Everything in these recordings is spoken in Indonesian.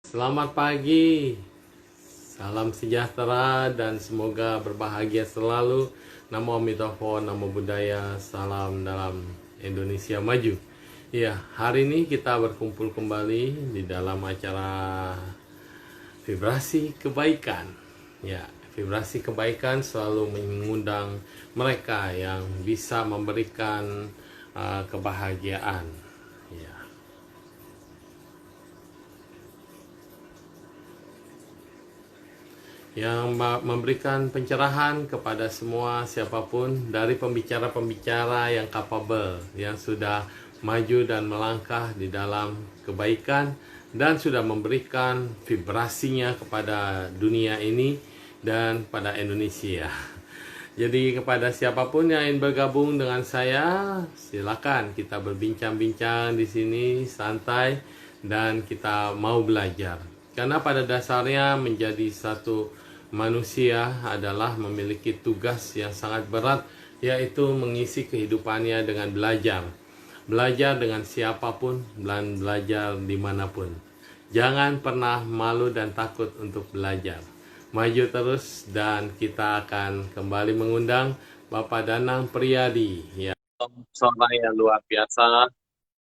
Selamat pagi, salam sejahtera dan semoga berbahagia selalu. Namo Amitoho, Namo Buddhaya, salam dalam Indonesia Maju. Ya, hari ini kita berkumpul kembali di dalam acara Vibrasi Kebaikan. Ya, vibrasi kebaikan selalu mengundang mereka yang bisa memberikan kebahagiaan. Ya. Yang memberikan pencerahan kepada semua siapapun dari pembicara-pembicara yang capable, yang sudah maju dan melangkah di dalam kebaikan dan sudah memberikan vibrasinya kepada dunia ini dan pada Indonesia. Jadi kepada siapapun yang ingin bergabung dengan saya, silakan kita berbincang-bincang di sini santai dan kita mau belajar. Karena pada dasarnya menjadi satu manusia adalah memiliki tugas yang sangat berat, yaitu mengisi kehidupannya dengan belajar. Belajar dengan siapapun dan belajar dimanapun. Jangan pernah malu dan takut untuk belajar. Maju terus dan kita akan kembali mengundang Bapak Danang Priyadi. Ya, seorang yang luar biasa,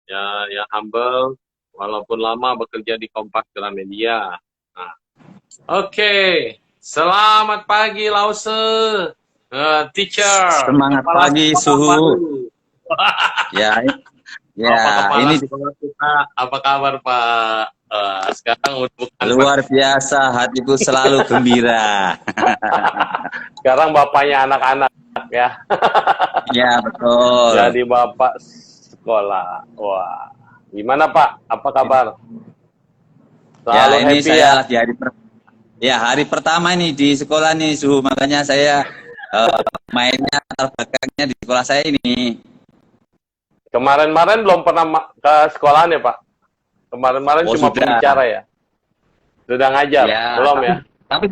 ya, yang humble, walaupun lama bekerja di Kompas Gramedia. Nah, Oke, selamat pagi Lause, teacher. Semangat Kepala pagi sekolah Suhu. baru. Ya, Bapak kepala ini sekolah kita, apa kabar Pak? Sekarang bukan luar biasa, hatiku selalu gembira. sekarang bapaknya anak-anak ya. Ya, betul. Jadi bapak sekolah. Wah, gimana Pak? Apa kabar? Selalu Ya, ini happy saya ya? lagi hari pertama nih di sekolah nih Suhu, makanya saya mainnya terbelakangnya di sekolah saya ini. Kemarin-kemarin belum pernah ke sekolahan ya Pak? Kemarin-kemarin Oh, cuma sudah. pembicara ya? Sudah ngajar? Ya, Belum ya? tapi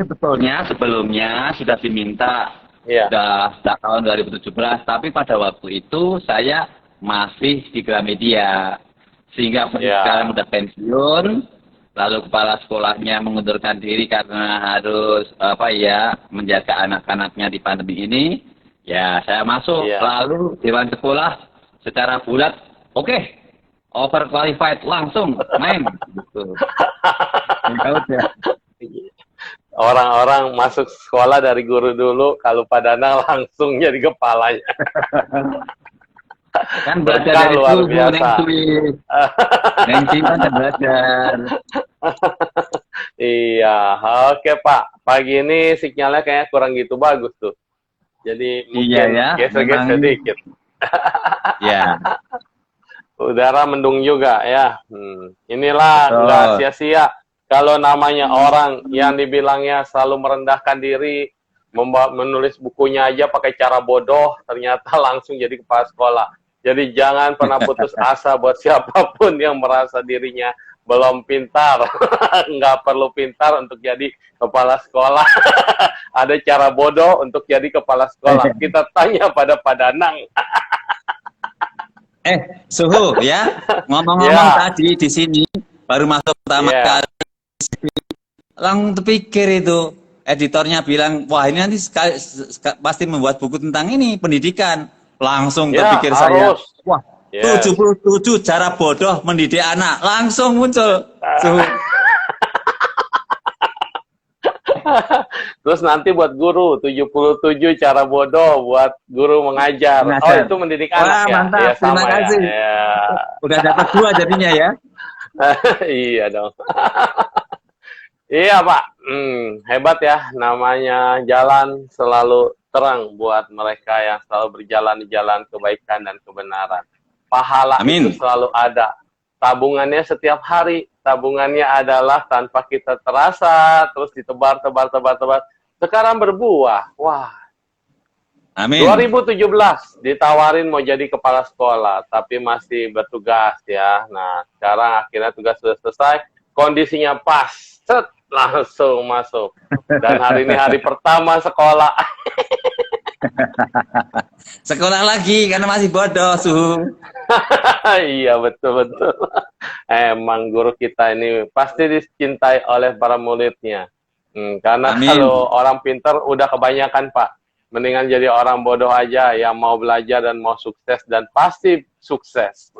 sebelumnya sudah diminta, Iya. sudah tahun 2017, tapi pada waktu itu saya masih di Gramedia, sehingga Ya. sekarang udah pensiun, lalu kepala sekolahnya mengundurkan diri karena harus menjaga anak-anaknya di pandemi ini. Ya, saya masuk, Iya. lalu dewan sekolah secara bulat, oke, overqualified, langsung main gitu. Ya udah. Orang-orang masuk sekolah dari guru dulu, kalau Pak Danang langsung jadi kepalanya. Kan belajar Berkah dari luar Suhu, biasa. Neng Twi kan belajar. Iya, oke Pak. Pagi ini sinyalnya kayaknya kurang gitu bagus tuh. Jadi Iya mungkin ya, geser-geser memang. sedikit. Ya, Udara mendung juga ya. Inilah betul. nggak sia-sia. Kalau namanya orang yang dibilangnya selalu merendahkan diri, menulis bukunya aja pakai cara bodoh, ternyata langsung jadi kepala sekolah. Jadi jangan pernah putus asa buat siapapun yang merasa dirinya belum pintar. Nggak perlu pintar untuk jadi kepala sekolah. Ada cara bodoh untuk jadi kepala sekolah. Kita tanya pada Pak Danang. Suhu ya, ngomong-ngomong Ya, tadi di sini baru masuk pertama ya. kali, langsung terpikir itu editornya bilang, wah ini nanti pasti membuat buku tentang ini pendidikan. Langsung Ya, terpikir saya, harus. wah, Yes. 77 cara bodoh mendidik anak, langsung muncul Suhu. Terus nanti buat guru 77 cara bodoh buat guru mengajar. Oh, Mengajar. itu mendidik Wah, anak ya. mantap, Ya terima sama kasih. ya. Udah dapat 2 jadinya ya. Iya dong. Iya, Pak. Hebat ya, namanya jalan selalu terang buat mereka yang selalu berjalan di jalan kebaikan dan kebenaran. Pahala Amin. itu selalu ada. Tabungannya setiap hari. Tabungannya adalah tanpa kita terasa, terus ditebar. Sekarang berbuah. Wah. Amin. 2017 ditawarin mau jadi kepala sekolah, tapi masih bertugas ya. Nah, sekarang akhirnya tugas sudah selesai, kondisinya pas, set, langsung masuk. Dan hari ini hari pertama sekolah. Sekolah lagi karena masih bodoh, Suhu. Iya, betul-betul. Emang guru kita ini pasti dicintai oleh para muridnya. Karena Amin. kalau orang pintar udah kebanyakan, Pak. Mendingan jadi orang bodoh aja yang mau belajar dan mau sukses dan pasti sukses.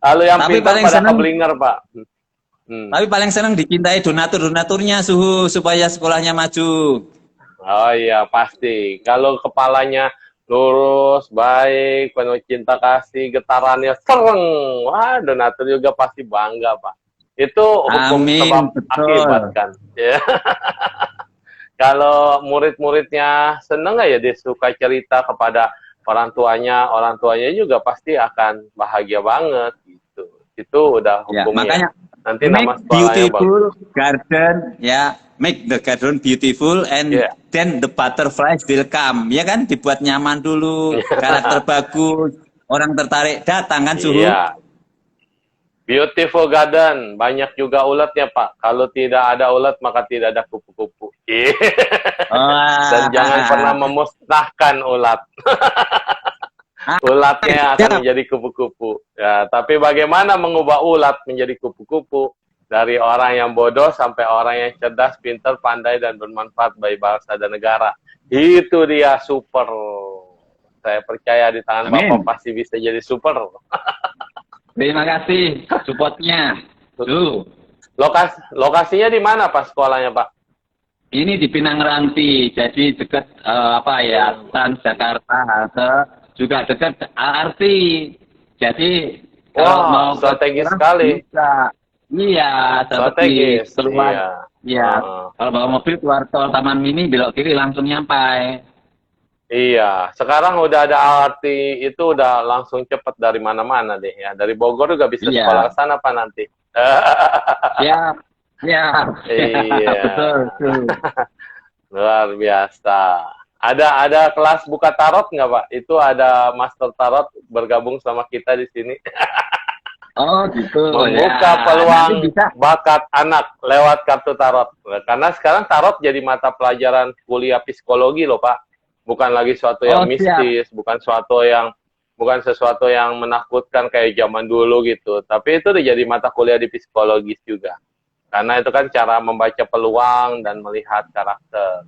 Lalu yang Tapi pintar paling pada seneng, keblinger, Pak. Hmm. tapi paling seneng dicintai donatur-donaturnya, Suhu, supaya sekolahnya maju. Oh iya, pasti. Kalau kepalanya lurus, baik, penuh cinta kasih, getarannya sereng. Wah, donatur juga pasti bangga, Pak. Itu hukum Amin, sebab akibat betul. kan. Ya. Kalau murid-muridnya seneng ya dia suka cerita kepada orang tuanya juga pasti akan bahagia banget gitu. Itu udah Ya, hukumnya. makanya Nanti make nama sekolahnya bagus. beautiful garden, ya, make the garden beautiful and Ya. then the butterflies will come. Ya kan, dibuat nyaman dulu, karakter bagus, orang tertarik datang kan, Suhu. Iya. Beautiful garden, banyak juga ulatnya Pak. Kalau tidak ada ulat maka tidak ada kupu-kupu. Dan jangan pernah Wah. memusnahkan ulat. Ulatnya akan menjadi kupu-kupu. Ya, tapi bagaimana mengubah ulat menjadi kupu-kupu? Dari orang yang bodoh sampai orang yang cerdas, pintar, pandai, dan bermanfaat bagi bangsa dan negara. Itu dia super. Saya percaya di tangan Amin. Bapak pasti bisa jadi super. Terima kasih supportnya. Tuh, Lokasinya di mana Pak sekolahnya Pak? ini di Pinang Ranti, jadi dekat apa ya, Transjakarta halte, juga dekat ART. Jadi kalau Wah, mau ke strategis sekolah sekali. bisa. Iya, seperti Strategis, keluar. iya. Iya, Heeh. kalau bawa mobil keluar tol Taman Mini belok kiri langsung nyampai. Iya, sekarang udah ada arti itu udah langsung cepet dari mana-mana deh ya. Dari Bogor juga bisa sekolah Iya, ke sana Pak nanti. siap, siap, Iya, betul, betul. luar biasa. Ada kelas buka tarot nggak Pak? Itu ada master tarot bergabung sama kita di sini. Oh gitu Membuka ya. peluang Nanti bisa. bakat anak lewat kartu tarot. Karena sekarang tarot jadi mata pelajaran kuliah psikologi loh Pak. Bukan lagi suatu yang Oh siap. mistis, bukan sesuatu yang menakutkan kayak zaman dulu gitu. Tapi itu udah jadi mata kuliah di psikologis juga. Karena itu kan cara membaca peluang dan melihat karakter.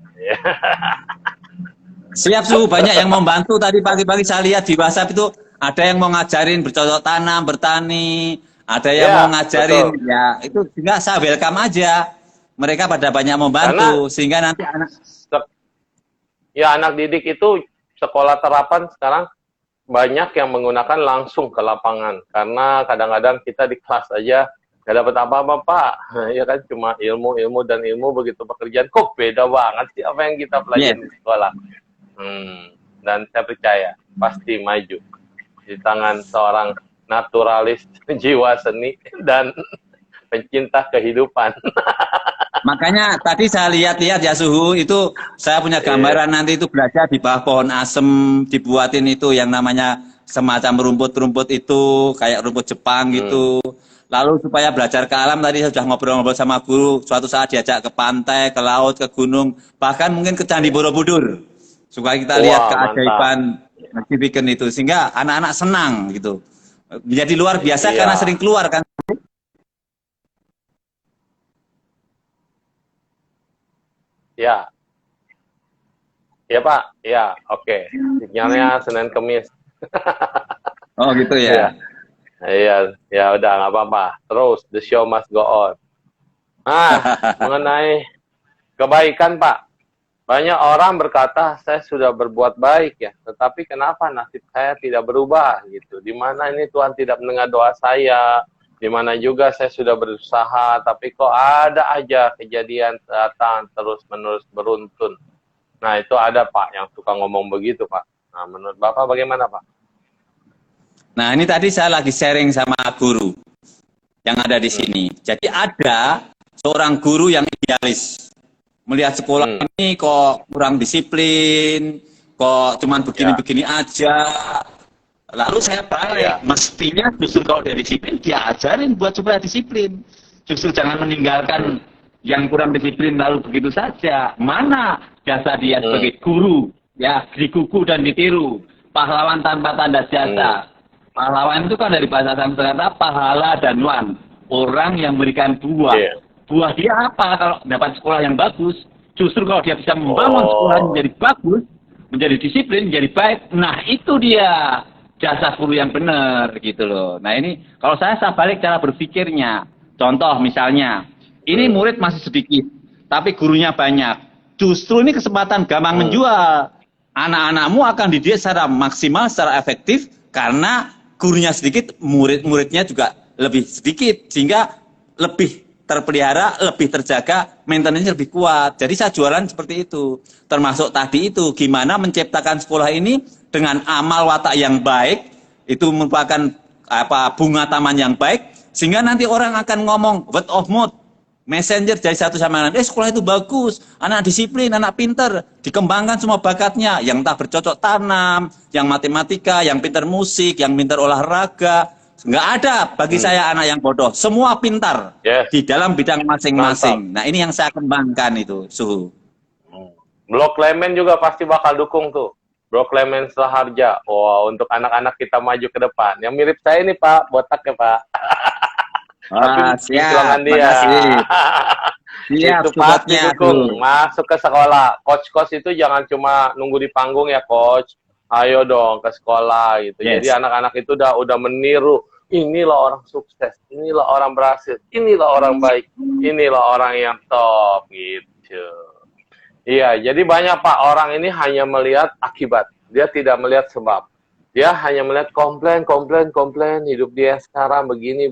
Siap, Suhu, banyak yang membantu. Tadi pagi-pagi saya lihat di WhatsApp itu ada yang mau ngajarin bercocok tanam, bertani, ada yang mau Ya, ngajarin, betul. ya itu juga saya welcome aja. Mereka pada banyak Karena membantu sehingga nanti anak. ya anak didik itu sekolah terapan sekarang banyak yang menggunakan langsung ke lapangan. Karena kadang-kadang kita di kelas aja nggak dapat apa-apa Pak. Ya kan cuma ilmu dan ilmu begitu pekerjaan kok beda banget sih apa yang kita Yes. pelajari di sekolah. Dan saya percaya pasti maju di tangan seorang naturalis jiwa seni dan pencinta kehidupan. Makanya tadi saya lihat-lihat ya, Suhu, itu saya punya gambaran nanti itu belajar di bawah pohon asem, dibuatin itu yang namanya semacam rumput-rumput itu kayak rumput Jepang gitu. Lalu supaya belajar ke alam tadi saya sudah ngobrol-ngobrol sama guru, suatu saat diajak ke pantai, ke laut, ke gunung, bahkan mungkin ke Candi Borobudur. Supaya kita lihat Wah, mantap. keajaiban Civiken itu sehingga anak-anak senang gitu. Menjadi luar biasa karena Iya. sering keluar kan. Ya. Ya Pak, ya, oke. Sinyalnya Senin Kemis. Oh gitu Iya, ya. iya, ya udah nggak apa-apa. Terus the show must go on. Mengenai kebaikan Pak, banyak orang berkata saya sudah berbuat baik ya, tetapi kenapa nasib saya tidak berubah gitu? Di mana ini Tuhan tidak mendengar doa saya? Di mana juga saya sudah berusaha, tapi kok ada aja kejadian datang terus-menerus beruntun. Nah, itu ada Pak yang suka ngomong begitu, Pak. Nah, menurut Bapak bagaimana, Pak? Nah, ini tadi saya lagi sharing sama guru yang ada di sini. Jadi ada seorang guru yang idealis. Melihat sekolah ini kok kurang disiplin, kok cuman begini-begini aja. Lalu saya balik, mestinya justru kalau dia disiplin, dia ajarin buat supaya disiplin. Justru jangan meninggalkan yang kurang disiplin lalu begitu saja. Mana jasa dia sebagai guru ya digugu dan ditiru. Pahlawan tanpa tanda jasa. Pahlawan itu kan dari bahasa Sanskerta pahala dan wan. Orang yang memberikan buah. Iya. Buah dia apa kalau dapat sekolah yang bagus? Justru kalau dia bisa membangun sekolah menjadi bagus, menjadi disiplin, menjadi baik. Nah itu dia jasa guru yang benar gitu loh. Nah ini kalau saya balik cara berpikirnya. Contoh misalnya, ini murid masih sedikit, tapi gurunya banyak. Justru ini kesempatan gampang menjual. Anak-anakmu akan dididik secara maksimal, secara efektif, karena gurunya sedikit, murid-muridnya juga lebih sedikit, sehingga lebih terpelihara, lebih terjaga, maintenance lebih kuat. Jadi saya jualan seperti itu. Termasuk tadi itu, gimana menciptakan sekolah ini dengan amal watak yang baik, itu merupakan bunga taman yang baik, sehingga nanti orang akan ngomong word of mouth, messenger dari satu sama lain. Sekolah itu bagus, anak disiplin, anak pinter, dikembangkan semua bakatnya, yang entah bercocok tanam, yang matematika, yang pinter musik, yang pinter olahraga. Nggak ada bagi saya anak yang bodoh, semua pintar di dalam bidang masing-masing. Nah ini yang saya kembangkan itu, Suhu. Blok Lemen juga pasti bakal dukung tuh. Blok Lemen Saharja. Wah, untuk anak-anak kita maju ke depan. Yang mirip saya ini Pak, botak ya Pak. Wah, siap, dia. Siap, itu pasti dukung. Masuk ke sekolah. Coach-coach itu jangan cuma nunggu di panggung ya Coach. Ayo dong ke sekolah gitu. Yes. Jadi anak-anak itu udah meniru. Inilah orang sukses. Inilah orang berhasil. Inilah orang baik. Inilah orang yang top gitu. Iya, jadi banyak Pak orang ini hanya melihat akibat. Dia tidak melihat sebab. Dia hanya melihat komplain. Hidup dia sekarang begini.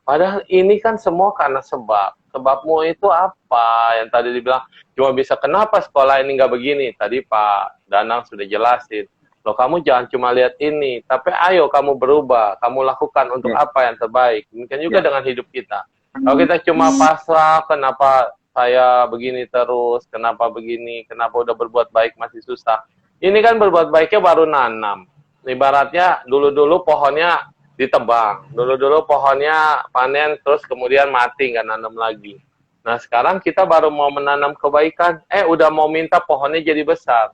Padahal ini kan semua karena sebab. Sebabmu itu apa? Yang tadi dibilang, cuma bisa kenapa sekolah ini nggak begini? Tadi Pak Danang sudah jelasin. Loh kamu jangan cuma lihat ini, tapi ayo kamu berubah. Kamu lakukan untuk apa yang terbaik. Mungkin juga dengan hidup kita. Kalau kita cuma pasrah, kenapa saya begini terus, kenapa begini, kenapa udah berbuat baik masih susah. Ini kan berbuat baiknya baru nanam. Ibaratnya dulu-dulu pohonnya ditebang. Dulu-dulu pohonnya panen terus kemudian mati, nggak nanam lagi. Nah sekarang kita baru mau menanam kebaikan, udah mau minta pohonnya jadi besar.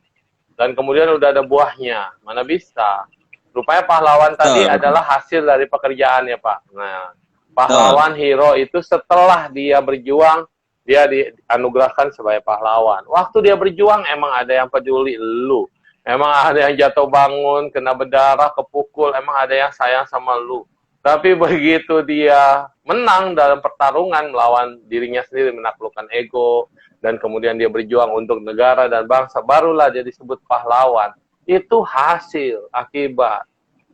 Dan kemudian udah ada buahnya. Mana bisa. Rupanya pahlawan tadi adalah hasil dari pekerjaan ya Pak. Nah, pahlawan hero itu setelah dia berjuang, dia dianugerahkan sebagai pahlawan. Waktu dia berjuang emang ada yang peduli lu. Emang ada yang jatuh bangun, kena berdarah, kepukul. Emang ada yang sayang sama lu. Tapi begitu dia menang dalam pertarungan melawan dirinya sendiri, menaklukkan ego, dan kemudian dia berjuang untuk negara dan bangsa, barulah dia disebut pahlawan. Itu hasil, akibat.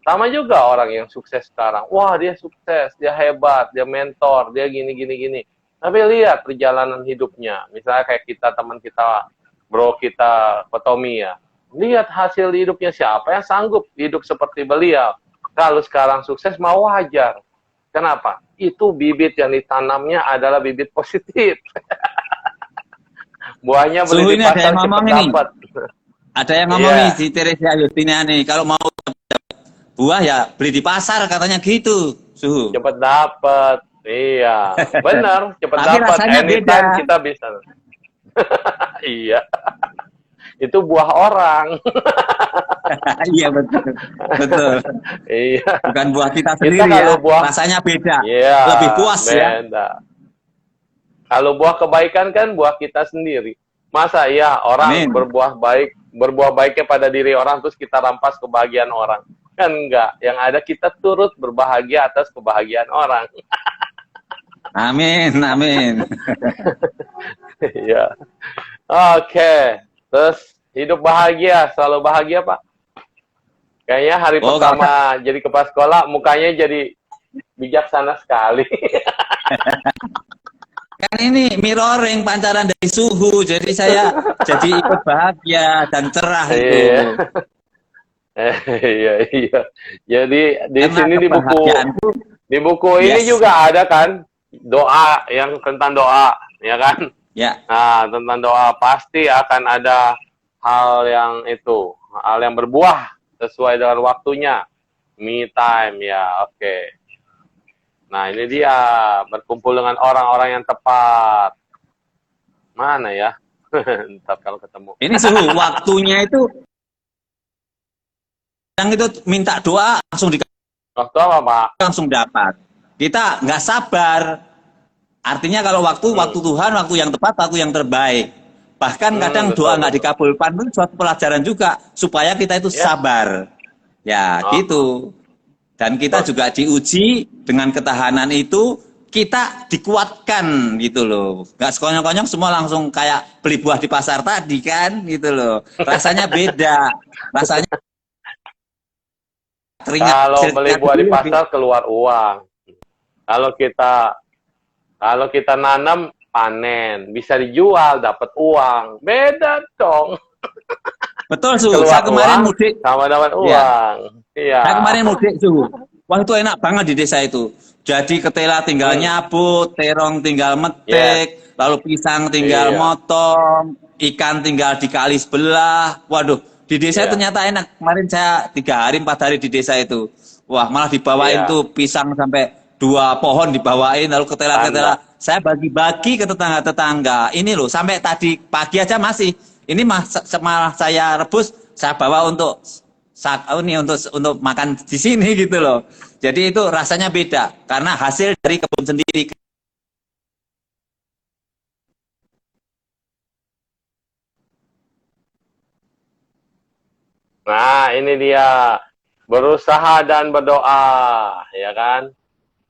Sama juga orang yang sukses sekarang. Wah, dia sukses, dia hebat, dia mentor, dia gini. Tapi lihat perjalanan hidupnya. Misalnya kayak kita, teman kita, bro kita, Tommy ya. Lihat hasil hidupnya siapa yang sanggup hidup seperti beliau. Kalau sekarang sukses, mau wajar. Kenapa? Itu bibit yang ditanamnya adalah bibit positif. Buahnya beli di pasar cepat dapat. Ada yang ngomong nih di Teresia Justina nih, kalau mau buah ya beli di pasar katanya gitu, Suhu. Cepat dapat. Iya, benar, cepat dapat. Anytime kita bisa. Iya. Itu buah orang. Iya betul. Iya. Bukan buah kita sendiri ya. Rasanya beda. Iya, lebih puas beda. ya. Kalau buah kebaikan kan buah kita sendiri. Masa ya orang berbuah baiknya pada diri orang terus kita rampas kebahagiaan orang. Kan enggak. Yang ada kita turut berbahagia atas kebahagiaan orang. Amin. Iya. Oke. Terus hidup bahagia, selalu bahagia Pak. Kayaknya hari pertama jadi kepala sekolah mukanya jadi bijaksana sekali. Kan ini mirroring pancaran dari Suhu, jadi saya jadi ikut bahagia dan cerah itu. Iya. Jadi di sini di buku ini juga ada kan doa yang tentang doa, ya kan? Ya. Nah, tentang doa pasti akan ada hal yang berbuah sesuai dengan waktunya. Me time ya, oke. Nah, ini dia berkumpul dengan orang-orang yang tepat. Mana ya? Ntar kalau ketemu. Ini suhu waktunya itu yang itu minta doa langsung Waktu apa, Pak? langsung dapat. Kita nggak sabar. Artinya kalau waktu Tuhan, waktu yang tepat, waktu yang terbaik. Bahkan kadang Betul, doa nggak betul. dikabulkan pun suatu pelajaran juga supaya kita itu Ya. sabar. Ya, Oh. gitu. Dan kita juga diuji dengan ketahanan itu, kita dikuatkan gitu loh. Nggak sekonyong-konyong semua langsung kayak beli buah di pasar tadi kan gitu loh. Rasanya beda. Rasanya keringat Kalau keringat beli buah di dulu pasar keluar uang. Kalau kita nanam panen, bisa dijual dapat uang. Beda dong. betul Su. Keluar Saya kemarin uang mudik. sama dapat Iya. uang. Iya. Saya kemarin mudik Su. Wah itu enak banget di desa itu. Jadi ketela tinggal nyabut, terong tinggal metik, lalu pisang tinggal Iya. motong, ikan tinggal di kali sebelah. Waduh, di desa Iya. ternyata enak. Kemarin saya 3 hari 4 hari di desa itu. Wah malah dibawain Iya. tuh pisang sampai 2 pohon dibawain, lalu ketela-ketela. Saya bagi-bagi ke tetangga-tetangga. Ini loh, sampai tadi pagi aja masih. Ini malah saya rebus, saya bawa untuk untuk makan di sini gitu loh. Jadi itu rasanya beda karena hasil dari kebun sendiri. Nah, ini dia. Berusaha dan berdoa, ya kan?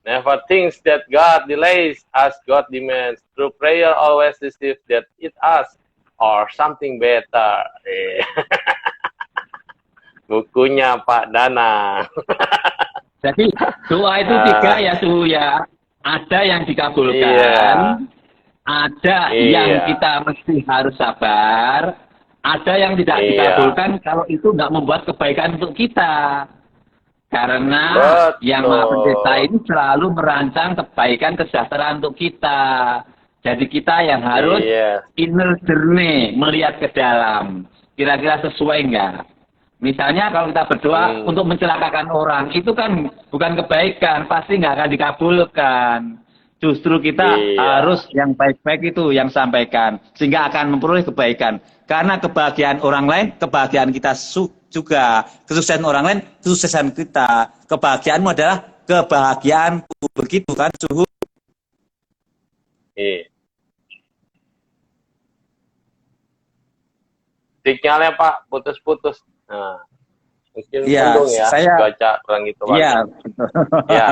Never thinks that God delays as God demands. Through prayer always receive that it asks or something better. Bukunya Pak Dana. Jadi doa itu 3 ya Su ya. Ada yang dikabulkan, Iya. ada Iya. yang kita mesti harus sabar, ada yang tidak Iya. dikabulkan kalau itu nggak membuat kebaikan untuk kita. Karena Betul. yang Maha Pencipta ini selalu merancang kebaikan kesejahteraan untuk kita. Jadi kita yang harus Iya. inner journey, melihat ke dalam. Kira-kira sesuai nggak? Misalnya kalau kita berdoa untuk mencelakakan orang, itu kan bukan kebaikan, pasti nggak akan dikabulkan. Justru kita Iya. harus yang baik-baik itu yang sampaikan, sehingga akan memperoleh kebaikan. Karena kebahagiaan orang lain, kebahagiaan kita juga. Kesuksesan orang lain, kesuksesan kita. Kebahagiaanmu adalah kebahagiaanku. Begitu kan, Suhu? Iya. Sinyalnya Pak putus-putus. Nah, mungkin Iya, mendung ya. saya- Cuaca kurang gitu. Iya. Ya.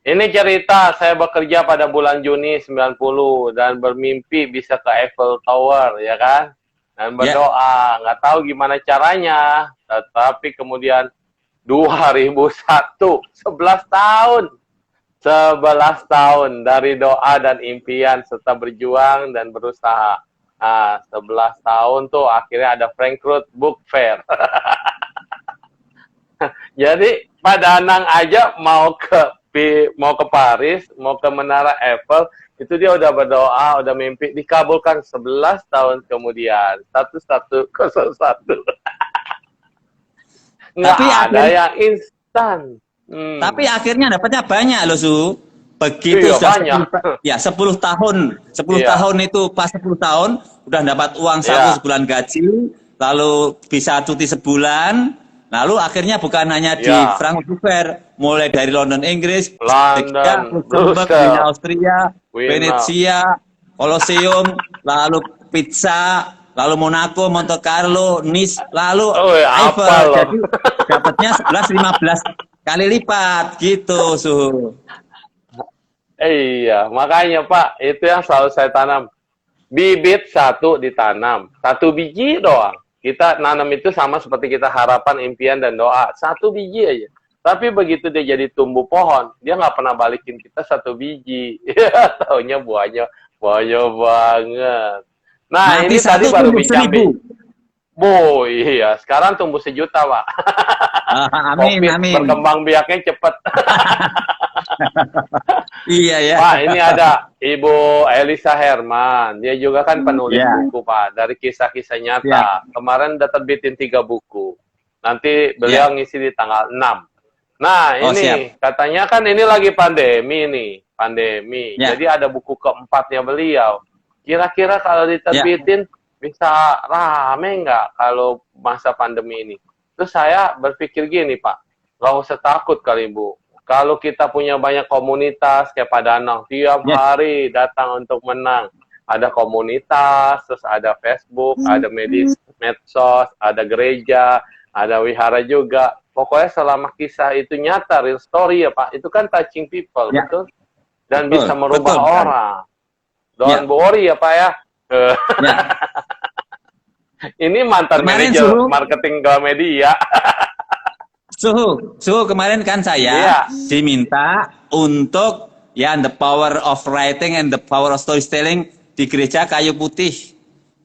Ini cerita saya bekerja pada bulan Juni 90 dan bermimpi bisa ke Eiffel Tower, ya kan? Dan berdoa, nggak tahu gimana caranya, tetapi kemudian 2001, 11 tahun. 11 tahun dari doa dan impian serta berjuang dan berusaha. 11 tahun tuh akhirnya ada Frankfurt Book Fair. Jadi Pak Danang aja mau ke Paris, mau ke Menara Eiffel, itu dia udah berdoa, udah mimpi, dikabulkan 11 tahun kemudian. 1101. Nggak Tapi ada yang instan. Tapi akhirnya dapatnya banyak loh, Su. Begitu Iya, sudah banyak. 10 tahun. 10 Iya. tahun itu pas 10 tahun udah dapat uang Iya. sebulan gaji, lalu bisa cuti sebulan, lalu akhirnya bukan hanya di Iya. Frankfurt Fair, mulai dari London, Inggris, London, Luxembourg, Brussels, Wina, Austria, Wina. Venezia, Colosseum, lalu Pizza, lalu Monaco, Monte Carlo, Nice, lalu Oh, ya, Eiffel. apa loh. Jadi dapatnya 11-15 kali lipat gitu, Suhu. Iya, makanya Pak, itu yang selalu saya tanam. Bibit 1 ditanam, 1 biji doang. Kita nanam itu sama seperti kita harapan, impian, dan doa. 1 biji aja. Tapi begitu dia jadi tumbuh pohon, dia nggak pernah balikin kita 1 biji. Taunya buahnya banyak banget. Nah, Nanti ini tadi satu baru tumbuh 1.000. Bu, iya. Sekarang tumbuh 1 juta, Pak. Amin, Covid amin. berkembang biaknya cepet. Iya ya. Pak, ini ada Ibu Elisa Herman. Dia juga kan penulis Ya. buku, Pak. Dari kisah-kisah nyata. Ya. Kemarin udah terbitin 3 buku. Nanti beliau ngisi di tanggal 6. Nah, Oh, ini siap. katanya kan ini lagi pandemi nih. Pandemi. Ya. Jadi ada buku keempatnya beliau. Kira-kira kalau diterbitin bisa rame nggak kalau masa pandemi ini? Terus saya berpikir gini, Pak, nggak usah takut kali, Bu. Kalau kita punya banyak komunitas kayak Pak Danang, tiap hari datang untuk menang. Ada komunitas, terus ada Facebook, ada medsos, ada gereja, ada wihara juga. Pokoknya selama kisah itu nyata, real story ya Pak, itu kan touching people, betul? Dan bisa merubah orang. Don't worry ya Pak ya. Ini mantan manajer marketing Gramedia. Suhu kemarin kan saya diminta untuk the power of writing and the power of storytelling di gereja Kayu Putih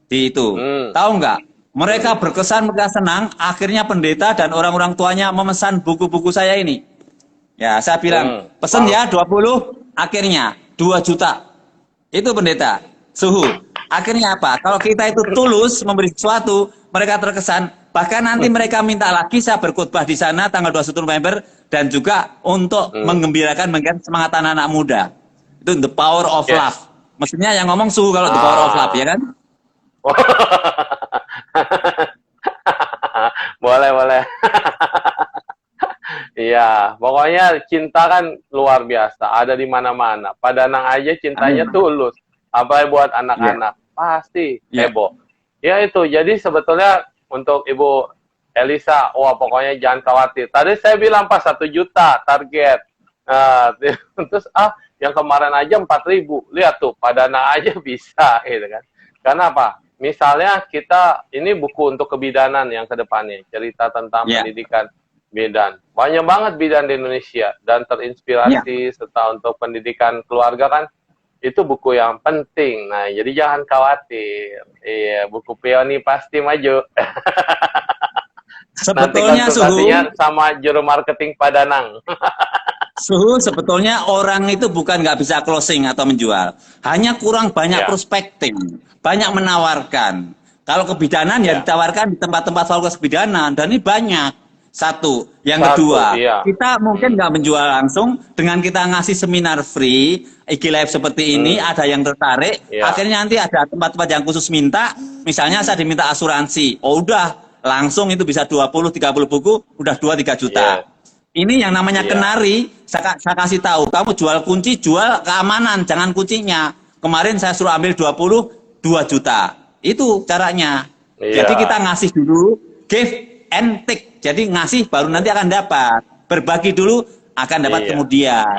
di itu. Tahu nggak? Mereka berkesan, mereka senang. Akhirnya pendeta dan orang-orang tuanya memesan buku-buku saya ini. Ya, saya bilang pesen ya 20. Akhirnya 2 juta. Itu pendeta. Suhu. Akhirnya apa? Kalau kita itu tulus memberi sesuatu, mereka terkesan. Bahkan nanti mereka minta lagi saya berkhotbah di sana tanggal 21 November dan juga untuk menggembirakan semangat anak-anak muda. Itu the power of love. Maksudnya yang ngomong Suhu kalau the power of love, ya kan? Boleh. Iya, pokoknya cinta kan luar biasa, ada di mana-mana. Pak Danang aja cintanya tulus. Apa buat anak-anak? Pasti heboh. Ya itu, jadi sebetulnya untuk Ibu Elisa, wah pokoknya jangan khawatir. Tadi saya bilang Pak 1 juta target. Terus yang kemarin aja 4.000. Lihat tuh, Pak Danang aja bisa gitu kan. Karena apa? Misalnya kita, ini buku untuk kebidanan yang kedepannya. Cerita tentang pendidikan bidan. Banyak banget bidan di Indonesia. Dan terinspirasi serta untuk pendidikan keluarga kan. Itu buku yang penting. Nah, jadi jangan khawatir. Iya, buku Peony pasti maju. Sebetulnya Suhu sama juru marketing Pak Danang. Suhu, sebetulnya orang itu bukan nggak bisa closing atau menjual. Hanya kurang banyak prospecting. Banyak menawarkan. Kalau kebidanan ya ditawarkan di tempat-tempat fakultas kebidanan. Dan ini banyak. Satu. Yang kedua, kita mungkin nggak menjual langsung. Dengan kita ngasih seminar free, IG Live seperti ini, ada yang tertarik. Akhirnya nanti ada tempat-tempat yang khusus minta. Misalnya saya diminta asuransi. Oh udah, langsung itu bisa 20-30 buku, udah 2-3 juta. Ini yang namanya kenari, saya kasih tahu. Kamu jual kunci, jual keamanan, jangan kuncinya. Kemarin saya suruh ambil 20, 2 juta. Itu caranya. Jadi kita ngasih dulu, give and take. Jadi ngasih baru nanti akan dapat. Berbagi dulu akan dapat kemudian.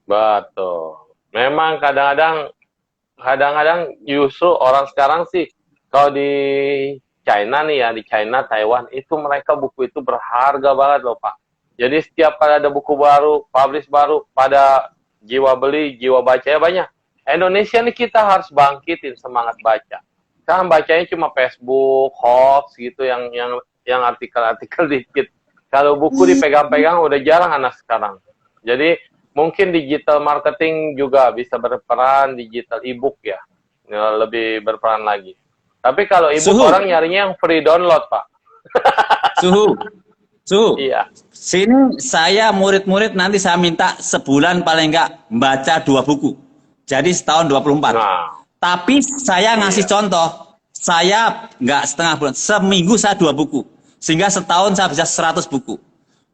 Betul. Memang kadang-kadang justru orang sekarang sih kalau di China nih ya, di China, Taiwan itu mereka buku itu berharga banget loh Pak. Jadi setiap kali ada buku baru, publish baru, pada jiwa beli, jiwa bacanya banyak. Indonesia nih kita harus bangkitin semangat baca. Sekarang bacanya cuma Facebook, hoax gitu yang artikel-artikel dikit. Kalau buku dipegang-pegang udah jarang anak sekarang. Jadi mungkin digital marketing juga bisa berperan, digital e-book ya. Lebih berperan lagi. Tapi kalau e-book orang nyarinya yang free download, Pak. Suhu. Iya. Sini saya murid-murid nanti saya minta sebulan paling enggak membaca 2 buku. Jadi setahun 24. Tapi saya ngasih contoh. Saya enggak setengah bulan, seminggu saya 2 buku. Sehingga setahun saya bisa 100 buku.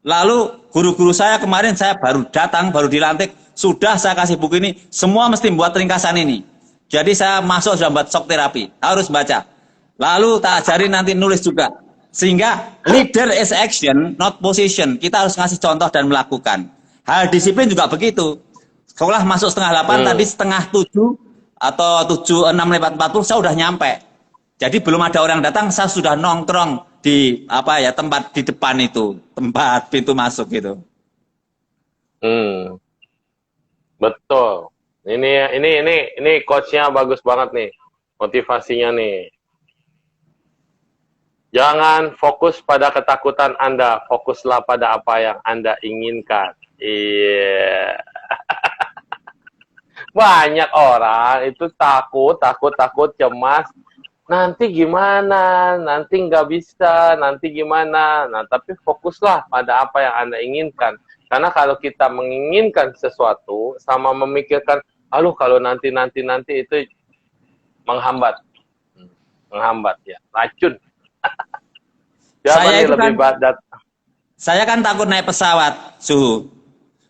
Lalu guru-guru saya kemarin saya baru datang, baru dilantik, sudah saya kasih buku ini, semua mesti buat ringkasan ini. Jadi saya masuk sudah buat shock terapi, harus baca. Lalu tak ajarin nanti nulis juga. Sehingga leader is action, not position. Kita harus ngasih contoh dan melakukan. Hal disiplin juga begitu. Sekolah masuk setengah 8, tadi setengah 7 atau 7:06:40 saya udah nyampe. Jadi belum ada orang datang, saya sudah nongkrong di tempat di depan itu, tempat pintu masuk gitu. Betul. Ini coachnya bagus banget nih, motivasinya nih. Jangan fokus pada ketakutan Anda, fokuslah pada apa yang Anda inginkan. Iya. Banyak orang itu takut, cemas. Nanti gimana, nanti nggak bisa, nanti gimana. Nah, tapi fokuslah pada apa yang Anda inginkan. Karena kalau kita menginginkan sesuatu, sama memikirkan Aduh, kalau nanti itu menghambat. Menghambat ya, racun. Siapa Saya nih itu lebih kan, badat? saya kan takut naik pesawat, Suhu.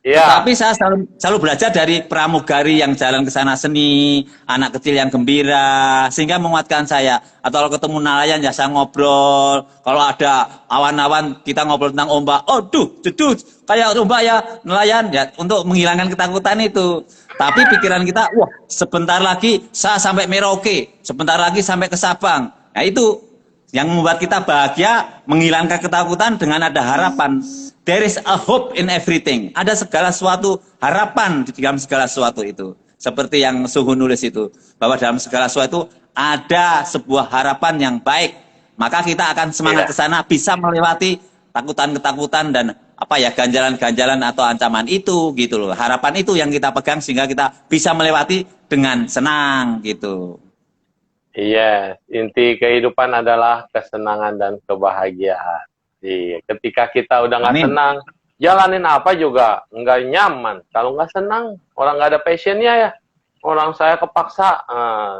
Iya, Tetapi saya selalu belajar dari pramugari yang jalan ke sana seni, anak kecil yang gembira, sehingga menguatkan saya. Atau kalau ketemu nelayan ya saya ngobrol. Kalau ada awan-awan kita ngobrol tentang ombak. Oh, jedut, kayak ombak ya nelayan ya untuk menghilangkan ketakutan itu. Tapi pikiran kita, wah sebentar lagi saya sampai Merauke, sebentar lagi sampai ke Sabang. Nah itu yang membuat kita bahagia, menghilangkan ketakutan dengan ada harapan. There is a hope in everything. Ada segala sesuatu harapan di dalam segala sesuatu itu. Seperti yang Suhu nulis itu, bahwa dalam segala sesuatu ada sebuah harapan yang baik. Maka kita akan semangat iya. ke sana, bisa melewati takutan-ketakutan dan apa ya ganjalan-ganjalan atau ancaman itu gitu loh. Harapan itu yang kita pegang sehingga kita bisa melewati dengan senang gitu. Iya, inti kehidupan adalah kesenangan dan kebahagiaan. Iya, ketika kita udah nggak Amin. senang, jalanin apa juga nggak nyaman. Kalau nggak senang, orang nggak ada passionnya ya. Orang saya kepaksa.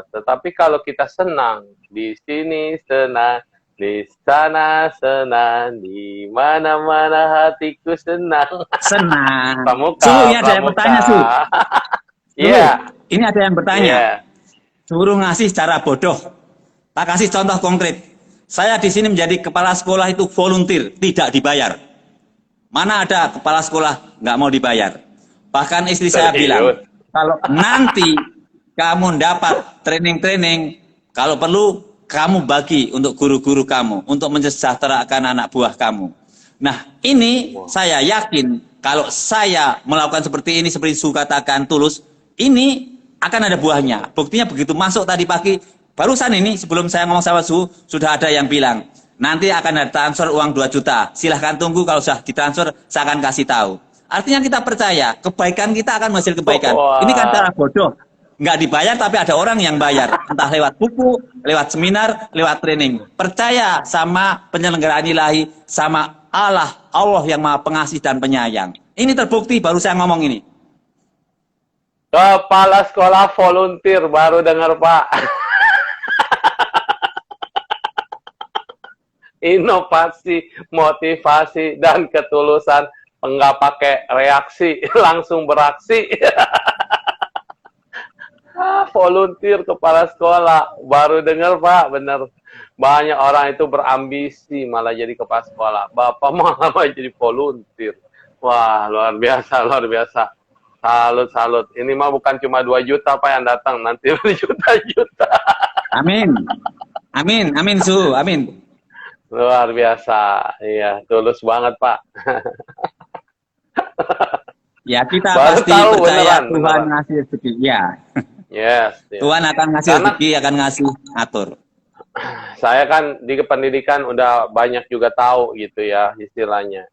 Tetapi kalau kita senang, di sini senang, di sana senang, di mana-mana hatiku senang. Senang. Suhu, Pramuka, ini ada yang bertanya, pramuka. Suhu. Suhu, Iya, ini ada yang bertanya. iya. Suruh ngasih cara bodoh. Tak kasih contoh konkret. Saya di sini menjadi kepala sekolah itu volunteer, tidak dibayar. Mana ada kepala sekolah nggak mau dibayar? Bahkan istri saya bilang, Serius. kalau nanti kamu dapat training-training, kalau perlu kamu bagi untuk guru-guru kamu, untuk mensejahterakan anak buah kamu. Nah, ini saya yakin kalau saya melakukan seperti ini, seperti Su katakan tulus, ini akan ada buahnya. Buktinya begitu masuk tadi pagi, barusan ini sebelum saya ngomong sama Su, sudah ada yang bilang, nanti akan ada transfer uang 2 juta. Silahkan tunggu, kalau sudah ditransfer, saya akan kasih tahu. Artinya kita percaya, kebaikan kita akan menghasilkan kebaikan. Ini kan cara Wah. bodoh. Nggak dibayar, tapi ada orang yang bayar. Entah lewat buku, lewat seminar, lewat training. Percaya sama penyelenggaraan ilahi, sama Allah yang maha pengasih dan penyayang. Ini terbukti, baru saya ngomong ini. Kepala sekolah volunteer baru dengar Pak. Inovasi, motivasi, dan ketulusan. Enggak pakai reaksi, langsung beraksi. Volunteer kepala sekolah baru dengar Pak, bener. Banyak orang itu berambisi malah jadi kepala sekolah. Bapak malah jadi volunteer. Wah, luar biasa, luar biasa. Salut, salut. Ini mah bukan cuma 2 juta Pak yang datang, nanti berjuta-juta. Amin. Amin, amin Su, amin. Luar biasa. Iya, tulus banget Pak. Ya kita Baru pasti tahu, percaya beneran, Tuhan beneran. ngasih rezeki. Ya, Yes. Yes. Tuhan akan ngasih Karena rezeki, akan ngasih atur. saya kan di pendidikan udah banyak juga tahu gitu ya istilahnya.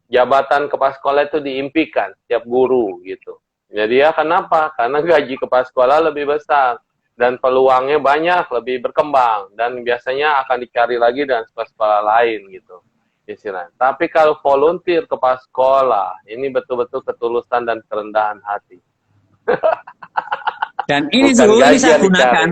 Jabatan kepala sekolah itu diimpikan tiap guru gitu. Jadi ya kenapa? Karena gaji kepala sekolah lebih besar dan peluangnya banyak, lebih berkembang dan biasanya akan dicari lagi dan sekolah-sekolah lain gitu istilahnya. Tapi kalau volunteer kepala sekolah, ini betul-betul ketulusan dan kerendahan hati. Dan ini Bukan Su, ini gaji saya yang dicari. gunakan.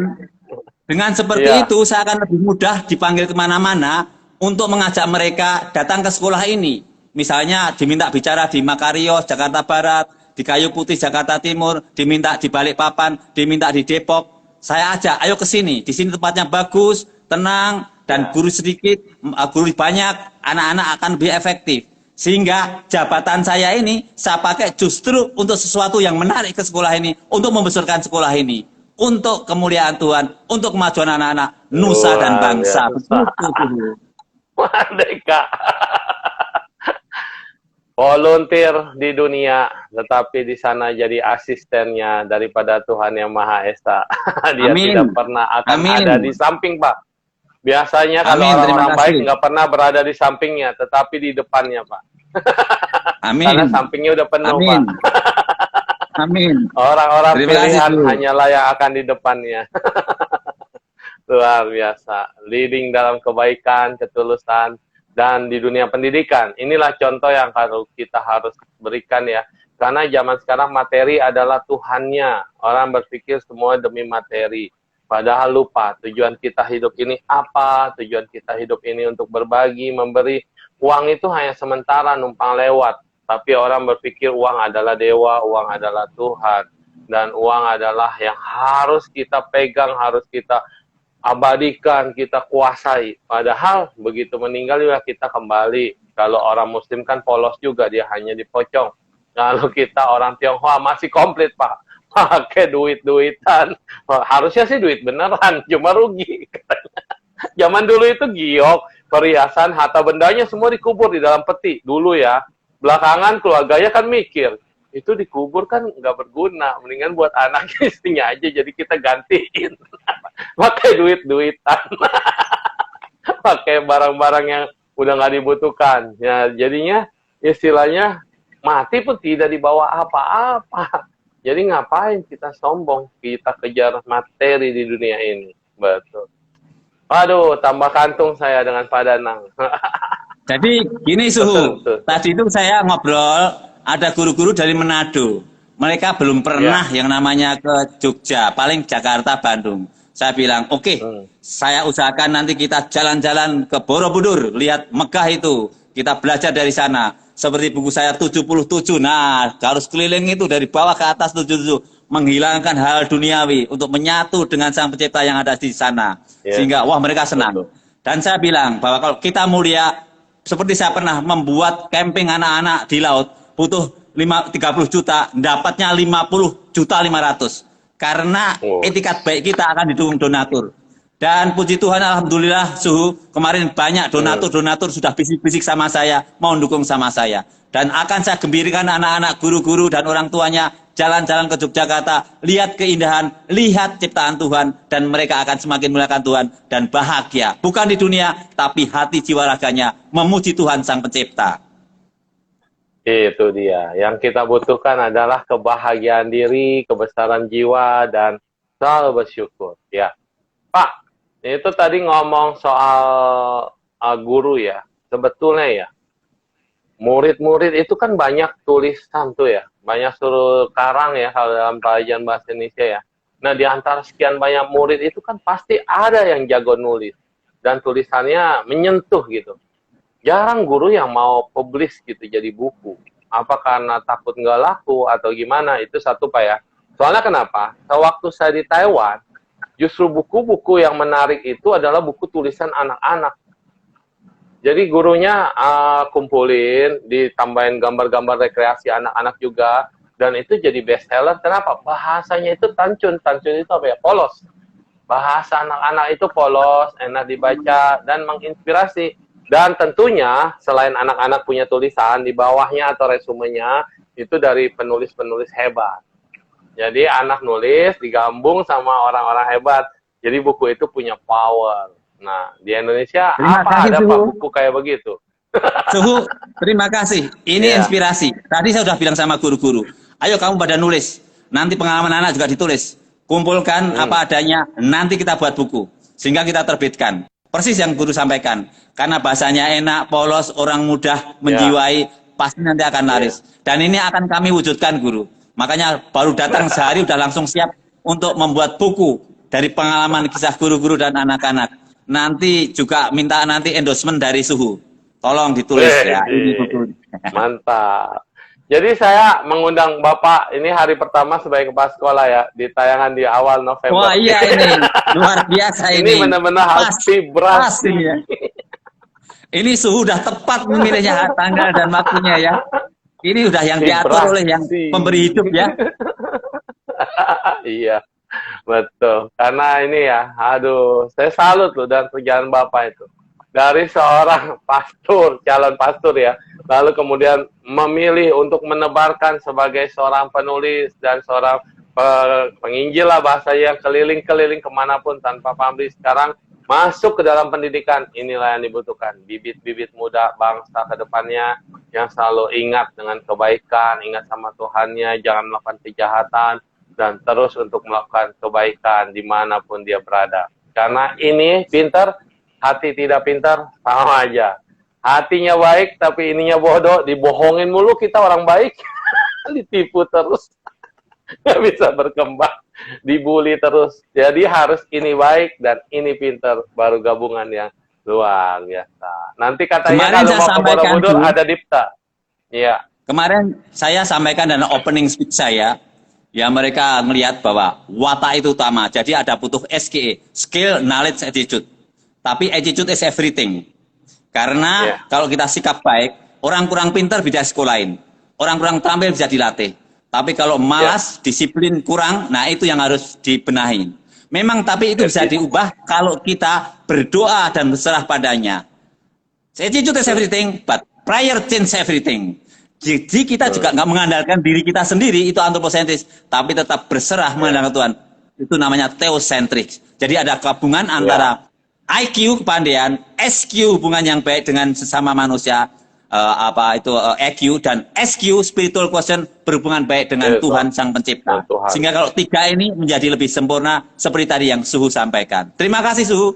Dengan seperti Iya. itu, saya akan lebih mudah dipanggil kemana-mana untuk mengajak mereka datang ke sekolah ini. Misalnya diminta bicara di Makarios, Jakarta Barat, di Kayu Putih, Jakarta Timur, diminta di Balikpapan, diminta di Depok. Saya ajak, ayo ke sini. Di sini tempatnya bagus, tenang, dan guru sedikit, guru banyak, anak-anak akan lebih efektif. Sehingga jabatan saya ini saya pakai justru untuk sesuatu yang menarik ke sekolah ini, untuk membesarkan sekolah ini, untuk kemuliaan Tuhan, untuk kemajuan anak-anak nusa dan bangsa. Betul. Merdeka. Volunteer di dunia, tetapi di sana jadi asistennya daripada Tuhan Yang Maha Esa. Dia Amin. tidak pernah akan Amin. ada di samping, Pak. Biasanya kalau Amin, terima orang-orang baik kasih. nggak pernah berada di sampingnya, tetapi di depannya, Pak. Karena Amin. sampingnya udah penuh, Amin. Pak. Amin. Orang-orang Terima kasih, pilihan Bu. hanyalah yang akan di depannya. Luar biasa. Leading dalam kebaikan, ketulusan, dan di dunia pendidikan. Inilah contoh yang kita harus berikan ya Karena zaman sekarang materi adalah Tuhannya. Orang berpikir semua demi materi. Padahal lupa tujuan kita hidup ini apa, tujuan kita hidup ini untuk berbagi, memberi. Uang itu hanya sementara numpang lewat. Tapi orang berpikir uang adalah dewa, uang adalah Tuhan. Dan uang adalah yang harus kita pegang, harus kita abadikan, kita kuasai. Padahal begitu meninggal juga kita kembali. Kalau orang muslim kan polos juga, dia hanya dipocong. Kalau kita orang Tionghoa masih komplit, Pak. Pakai duit-duitan. Harusnya sih duit beneran, cuma rugi. Zaman dulu itu giok, perhiasan, harta bendanya semua dikubur di dalam peti. Dulu ya. Belakangan keluarganya kan mikir, itu dikubur kan nggak berguna. Mendingan buat anak istrinya aja, jadi kita gantiin. Pakai duit-duitan. Pakai barang-barang yang udah nggak dibutuhkan. Ya, jadinya istilahnya mati pun tidak dibawa apa-apa. Jadi ngapain kita sombong? Kita kejar materi di dunia ini. Betul. Waduh, tambah kantung saya dengan Pak Danang. Jadi gini Suhu, Betul. tadi itu saya ngobrol, ada guru-guru dari Manado. Mereka belum pernah yang namanya ke Jogja, paling Jakarta, Bandung. Saya bilang, oke, saya usahakan nanti kita jalan-jalan ke Borobudur, lihat Mekah itu. Kita belajar dari sana. Seperti buku saya 77. Nah, harus keliling itu dari bawah ke atas 77. Menghilangkan hal duniawi untuk menyatu dengan Sang Pencipta yang ada di sana. Sehingga, wah mereka senang. Dan saya bilang bahwa kalau kita mulia, seperti saya pernah membuat camping anak-anak di laut, butuh 30 juta, dapatnya 50.500.000. Karena etikat baik kita akan didukung donatur. Dan puji Tuhan, alhamdulillah, Suhu, kemarin banyak donatur-donatur sudah bisik-bisik sama saya, mau dukung sama saya. Dan akan saya gembirikan anak-anak, guru-guru, dan orang tuanya jalan-jalan ke Yogyakarta, lihat keindahan, lihat ciptaan Tuhan, dan mereka akan semakin memuliakan Tuhan dan bahagia. Bukan di dunia, tapi hati jiwa raganya memuji Tuhan Sang Pencipta. Itu dia. Yang kita butuhkan adalah kebahagiaan diri, kebesaran jiwa, dan selalu bersyukur. Ya, Pak, itu tadi ngomong soal guru ya. Sebetulnya ya, murid-murid itu kan banyak tulisan tuh ya. Banyak suruh karang ya kalau dalam pelajaran bahasa Indonesia ya. Nah, di antara sekian banyak murid itu kan pasti ada yang jago nulis. Dan tulisannya menyentuh gitu. Jarang guru yang mau publish gitu jadi buku. Apa karena takut nggak laku atau gimana? Itu satu Pak ya. Soalnya kenapa? Sewaktu saya di Taiwan, justru buku-buku yang menarik itu adalah buku tulisan anak-anak. Jadi gurunya kumpulin, ditambahin gambar-gambar rekreasi anak-anak juga. Dan itu jadi bestseller. Kenapa? Bahasanya itu tancun. Tancun itu apa ya? Polos. Bahasa anak-anak itu polos, enak dibaca, dan menginspirasi. Dan tentunya selain anak-anak punya tulisan, di bawahnya atau resumenya itu dari penulis-penulis hebat. Jadi anak nulis digabung sama orang-orang hebat. Jadi buku itu punya power. Nah, di Indonesia ada Pak buku kayak begitu? Suhu, terima kasih. Ini inspirasi. Tadi saya sudah bilang sama guru-guru, ayo kamu pada nulis. Nanti pengalaman anak juga ditulis. Kumpulkan apa adanya, nanti kita buat buku. Sehingga kita terbitkan. Persis yang guru sampaikan. Karena bahasanya enak, polos, orang mudah menjiwai, pasti nanti akan laris. Dan ini akan kami wujudkan, guru. Makanya baru datang sehari udah langsung siap untuk membuat buku dari pengalaman kisah guru-guru dan anak-anak. Nanti juga minta nanti endorsement dari Suhu. Tolong ditulis ya. Ini buku. Mantap. Jadi saya mengundang Bapak ini hari pertama sebagai kepala sekolah ya, di tayangan di awal November. Wah iya ini, luar biasa ini. Ini benar-benar hati beras. Ya. Ini Suhu udah tepat memilihnya tanggal dan waktunya ya. Ini udah yang diatur oleh yang pemberi hidup ya. Iya, betul. Karena ini ya, aduh, saya salut loh dan kerjaan Bapak itu. Dari seorang pastor, calon pastor ya, lalu kemudian memilih untuk menebarkan sebagai seorang penulis dan seorang penginjil lah bahasanya, keliling-keliling kemanapun tanpa pamrih. Sekarang masuk ke dalam pendidikan, inilah yang dibutuhkan. Bibit-bibit muda bangsa ke depannya yang selalu ingat dengan kebaikan, ingat sama Tuhannya, jangan melakukan kejahatan, dan terus untuk melakukan kebaikan dimanapun dia berada. Karena ini pintar, hati tidak pintar, sama aja. Hatinya baik, tapi ininya bodoh, dibohongin mulu kita orang baik. ditipu terus, nggak bisa berkembang, dibully terus. Jadi harus ini baik dan ini pinter, baru gabungan yang luar biasa. Nanti katanya Kemarin kalau saya mau ke sampaikan, Borobudur Su. ada Dipta. Iya, Kemarin saya sampaikan dalam opening speech saya, ya mereka melihat bahwa watak itu utama. Jadi ada butuh SKE, skill, knowledge, attitude. Tapi attitude is everything. Karena iya. kalau kita sikap baik, orang kurang pintar bisa sekolahin. Orang kurang tampil bisa dilatih. Tapi kalau malas, disiplin kurang, nah itu yang harus dibenahi. Memang tapi itu bisa diubah kalau kita berdoa dan berserah padanya. Attitude is everything, but prayer change everything. Jadi kita juga nggak mengandalkan diri kita sendiri, itu antroposentris. Tapi tetap berserah mengandalkan Tuhan. Itu namanya theosentris. Jadi ada gabungan antara IQ kepandaian, SQ hubungan yang baik dengan sesama manusia, EQ, dan SQ spiritual quotient berhubungan baik dengan Tuhan Sang Pencipta. Sehingga kalau tiga ini menjadi lebih sempurna seperti tadi yang Suhu sampaikan. Terima kasih Suhu,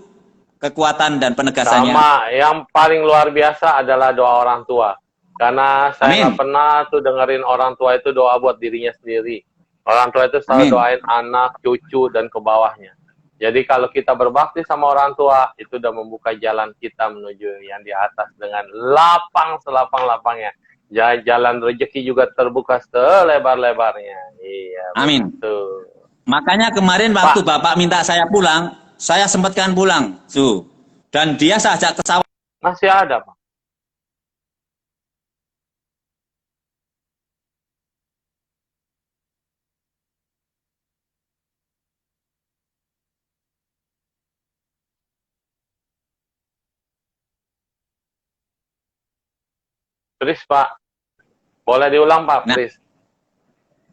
kekuatan dan penegasannya. Sama, yang paling luar biasa adalah doa orang tua. Karena saya nggak pernah tuh dengerin orang tua itu doa buat dirinya sendiri. Orang tua itu selalu doain anak, cucu, dan ke bawahnya. Jadi kalau kita berbakti sama orang tua, itu udah membuka jalan kita menuju yang di atas dengan lapang selapang-lapangnya. Jalan rezeki juga terbuka selebar-lebarnya. Iya. Amin. Betul. Makanya kemarin waktu Bapak minta saya pulang, saya sempatkan pulang, Su. Dan dia saya ajak ke sawah. Masih ada, Pak. Please, Pak. Boleh diulang, Pak, please.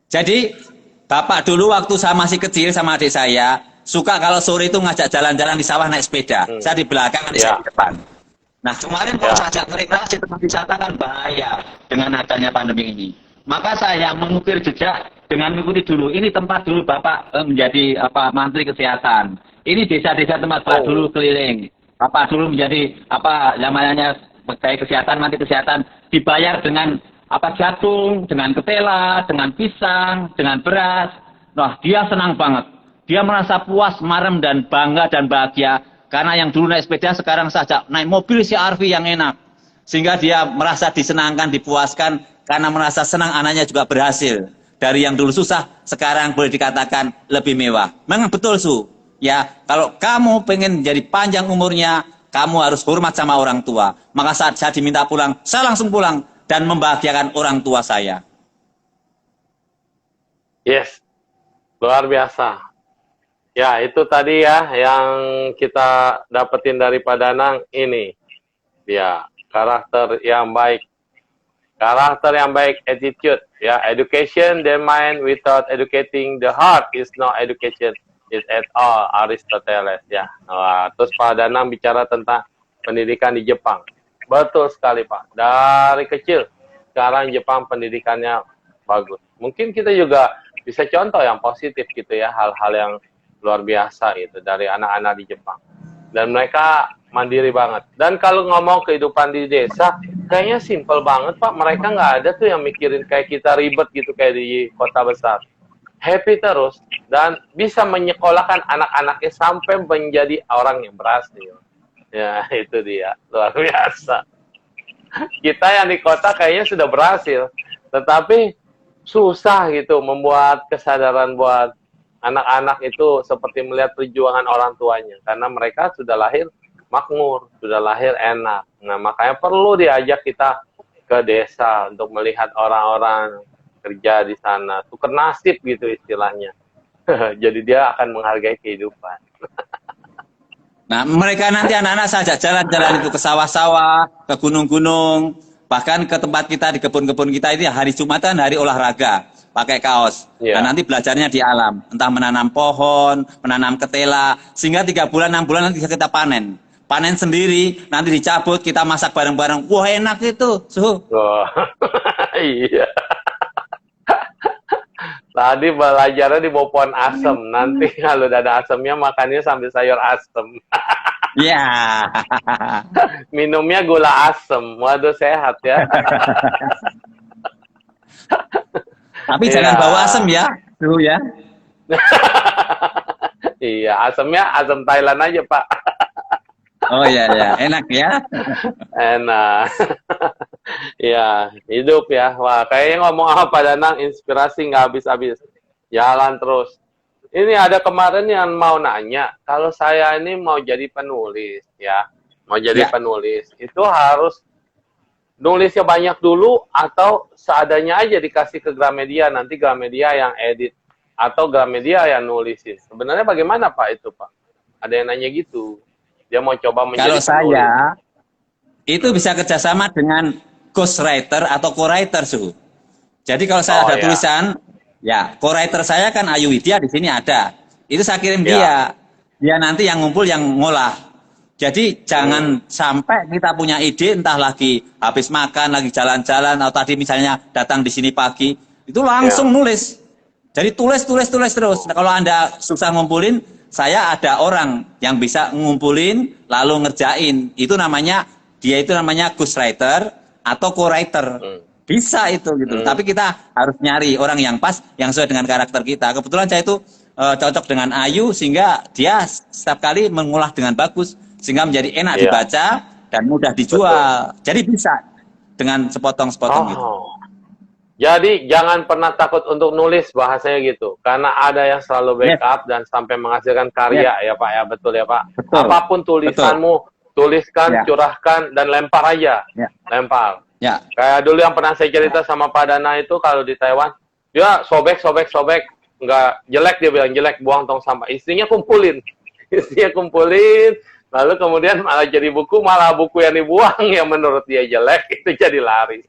Jadi, Bapak dulu waktu saya masih kecil sama adik saya, suka kalau sore itu ngajak jalan-jalan di sawah naik sepeda. Saya di belakang, adik saya di depan. Nah, kemarin kalau saya ajak mereka, tempat wisata kan bahaya dengan adanya pandemi ini. Maka saya mengukir jejak dengan mengikuti dulu. Ini tempat dulu Bapak menjadi Menteri Kesehatan. Ini desa-desa tempat Bapak dulu keliling. Bapak dulu menjadi namanya baik kesehatan, Menteri Kesehatan, dibayar dengan jagung, dengan ketela, dengan pisang, dengan beras. Nah, dia senang banget. Dia merasa puas, marem, dan bangga dan bahagia. Karena yang dulu naik sepeda, sekarang saja naik mobil CR-V yang enak. Sehingga dia merasa disenangkan, dipuaskan, karena merasa senang anaknya juga berhasil. Dari yang dulu susah, sekarang boleh dikatakan lebih mewah. Memang betul, Su. Ya, kalau kamu pengen jadi panjang umurnya, kamu harus hormat sama orang tua. Maka saat saya diminta pulang, saya langsung pulang dan membahagiakan orang tua saya. Yes, luar biasa. Ya, itu tadi ya yang kita dapetin dari Pak Danang ini. Ya, karakter yang baik. Karakter yang baik, attitude. Ya, education the mind without educating the heart is no education. Is at all, Aristoteles. Ya, nah, terus Pak Danang bicara tentang pendidikan di Jepang. Betul sekali, Pak. Dari kecil, sekarang Jepang pendidikannya bagus. Mungkin kita juga bisa contoh yang positif gitu ya, hal-hal yang luar biasa gitu dari anak-anak di Jepang. Dan mereka mandiri banget. Dan kalau ngomong kehidupan di desa, kayaknya simple banget, Pak. Mereka nggak ada tuh yang mikirin kayak kita ribet gitu kayak di kota besar. Happy terus dan bisa menyekolahkan anak-anaknya sampai menjadi orang yang berhasil. Ya, itu dia. Luar biasa. Kita yang di kota kayaknya sudah berhasil, tetapi susah gitu membuat kesadaran buat anak-anak itu seperti melihat perjuangan orang tuanya. Karena mereka sudah lahir makmur, sudah lahir enak. Nah, makanya perlu diajak kita ke desa untuk melihat orang-orang kerja di sana. Tukar nasib gitu istilahnya. Jadi dia akan menghargai kehidupan. Nah, mereka nanti anak-anak saja jalan-jalan itu ke sawah-sawah, ke gunung-gunung, bahkan ke tempat kita di kebun-kebun kita ini hari Jumatan hari olahraga, pakai kaos. Nah, nanti belajarnya di alam, entah menanam pohon, menanam ketela, sehingga 3 bulan, 6 bulan nanti kita panen. Panen sendiri, nanti dicabut, kita masak bareng-bareng. Wah, enak itu, Suhu. Oh, iya. Tadi belajarnya di bawah pohon asem. Nanti kalau udah ada asemnya, makannya sambil sayur asem. Iya. Minumnya gula asem. Waduh, sehat ya. Tapi Iya. jangan bawa asam ya, Suhu ya. Iya, asamnya asam Thailand aja, Pak. Oh iya ya, enak ya. Enak. Iya, hidup ya. Wah, kayaknya ngomong apa Pak Danang, inspirasi nggak habis-habis. Jalan terus. Ini ada kemarin yang mau nanya, kalau saya ini mau jadi penulis, ya. Mau jadi Ya. penulis, itu harus nulisnya banyak dulu atau seadanya aja dikasih ke Gramedia, nanti Gramedia yang edit. Atau Gramedia yang nulisin. Sebenarnya bagaimana Pak itu, Pak? Ada yang nanya gitu. Dia mau coba menjadi Kalau penulis. saya itu bisa kerjasama dengan ghostwriter atau co-writer, Suhu. Jadi kalau saya Oh, ada ya. tulisan, ya co-writer saya kan Ayu Widya di sini ada. Itu saya kirim Ya. dia. Dia nanti yang ngumpul, yang ngolah. Jadi jangan sampai kita punya ide, entah lagi habis makan, lagi jalan-jalan, atau tadi misalnya datang di sini pagi, itu langsung nulis. Jadi tulis terus. Nah, kalau Anda susah ngumpulin, saya ada orang yang bisa ngumpulin lalu ngerjain. Dia itu namanya ghostwriter atau co-writer. Bisa itu gitu. Tapi kita harus nyari orang yang pas, yang sesuai dengan karakter kita. Kebetulan saya itu cocok dengan Ayu sehingga dia setiap kali mengolah dengan bagus sehingga menjadi enak Iya. dibaca dan mudah dijual. Jadi bisa dengan sepotong-sepotong gitu. Jadi jangan pernah takut untuk nulis, bahasanya gitu. Karena ada yang selalu backup dan sampai menghasilkan karya ya Pak ya, betul ya Pak. Betul. Apapun tulisanmu, tuliskan, Ya. curahkan dan lempar aja. Ya. Lempar. Ya. Kayak dulu yang pernah saya cerita sama Pak Dana itu kalau di Taiwan, dia sobek, nggak jelek, dia bilang jelek, buang tong sampah. Istrinya kumpulin, lalu kemudian malah jadi buku, malah buku yang dibuang yang menurut dia jelek itu jadi laris.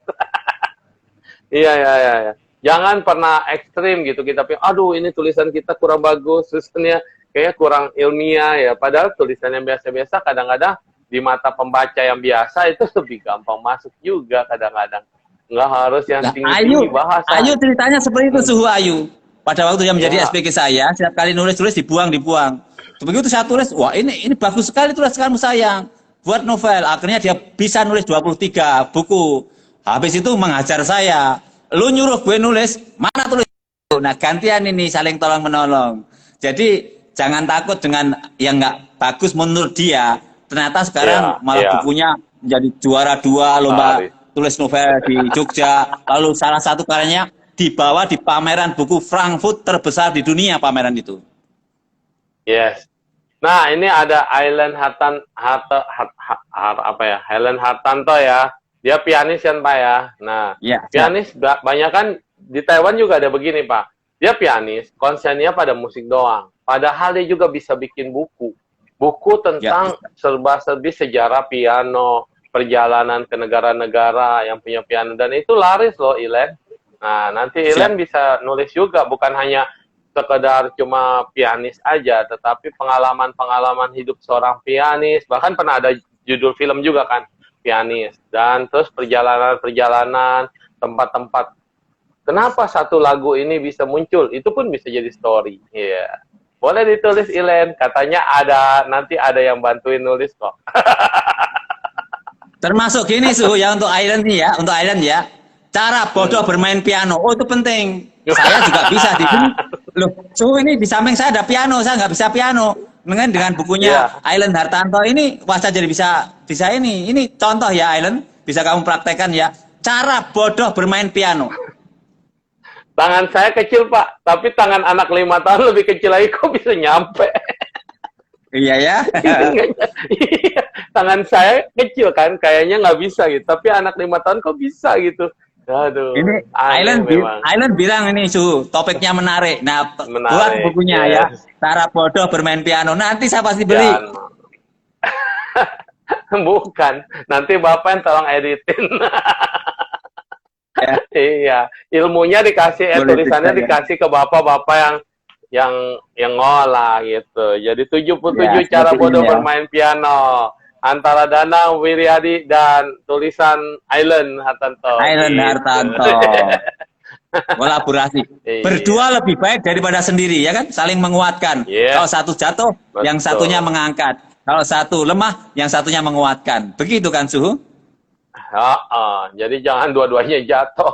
Iya. Jangan pernah ekstrim gitu, kita pikir, aduh ini tulisan kita kurang bagus, tulisannya kayaknya kurang ilmiah ya. Padahal tulisan yang biasa-biasa kadang-kadang di mata pembaca yang biasa itu lebih gampang masuk juga kadang-kadang. Nggak harus yang Nah, tinggi-tinggi bahasa. Ayu ceritanya seperti itu, Suhu Ayu. Pada waktu dia menjadi Ya. SPG saya, setiap kali nulis dibuang. Begitu saya tulis, wah ini bagus sekali tulisanmu sayang. Buat novel, akhirnya dia bisa nulis 23 buku. Habis itu mengajar saya. Lu nyuruh gue nulis, mana tulis? Nah gantian ini saling tolong-menolong. Jadi jangan takut dengan yang nggak bagus menurut dia. Ternyata sekarang malah bukunya menjadi juara 2 lomba tulis novel di Jogja. Lalu salah satu karyanya dibawa di pameran buku Frankfurt terbesar di dunia, pameran itu. Yes. Nah, ini ada Helen Hartanto ya. Dia pianis kan Pak ya. Nah, Ya, pianis banyak kan di Taiwan juga ada begini Pak. Dia pianis, konsennya pada musik doang. Padahal dia juga bisa bikin buku. Buku tentang serba-serbi sejarah piano, perjalanan ke negara-negara yang punya piano. Dan itu laris loh, Ilen. Nah, nanti Ilen bisa nulis juga, bukan hanya sekedar cuma pianis aja, tetapi pengalaman-pengalaman hidup seorang pianis. Bahkan pernah ada judul film juga kan, pianis. Dan terus perjalanan-perjalanan, tempat-tempat. Kenapa satu lagu ini bisa muncul? Itu pun bisa jadi story. Iya. Boleh ditulis Ilen, katanya nanti ada yang bantuin nulis kok. Termasuk gini Suhu ya untuk Island nih ya, untuk Island ya. Cara bodoh bermain piano, oh itu penting. Saya juga bisa di sini. Loh, Suhu ini di samping saya ada piano, saya nggak bisa piano. Dengan bukunya Island Hartanto ini, wah saya jadi bisa ini. Ini contoh ya Island, bisa kamu praktekkan ya. Cara bodoh bermain piano. Tangan saya kecil Pak, tapi tangan anak 5 tahun lebih kecil lagi kok bisa nyampe. Iya ya. Tangan saya kecil kan, kayaknya nggak bisa gitu. Tapi anak 5 tahun kok bisa gitu. Aduh. Ini Island bilang ini Suhu, topiknya menarik. Nah, buat bukunya ya. Cara bodoh bermain piano. Nanti saya pasti beli. Bukan, nanti Bapak yang tolong editin. Iya, ilmunya dikasih, tulisannya dikasih ke bapak-bapak yang ngolah gitu. Jadi 77 cara bodoh bermain piano antara Danang Wiryadi dan tulisan Island Hartanto. Island Hartanto. Kolaborasi. Berdua lebih baik daripada sendiri ya kan? Saling menguatkan. Kalau satu jatuh, yang satunya mengangkat. Kalau satu lemah, yang satunya menguatkan. Begitu kan Suhu? Jadi jangan dua-duanya jatuh.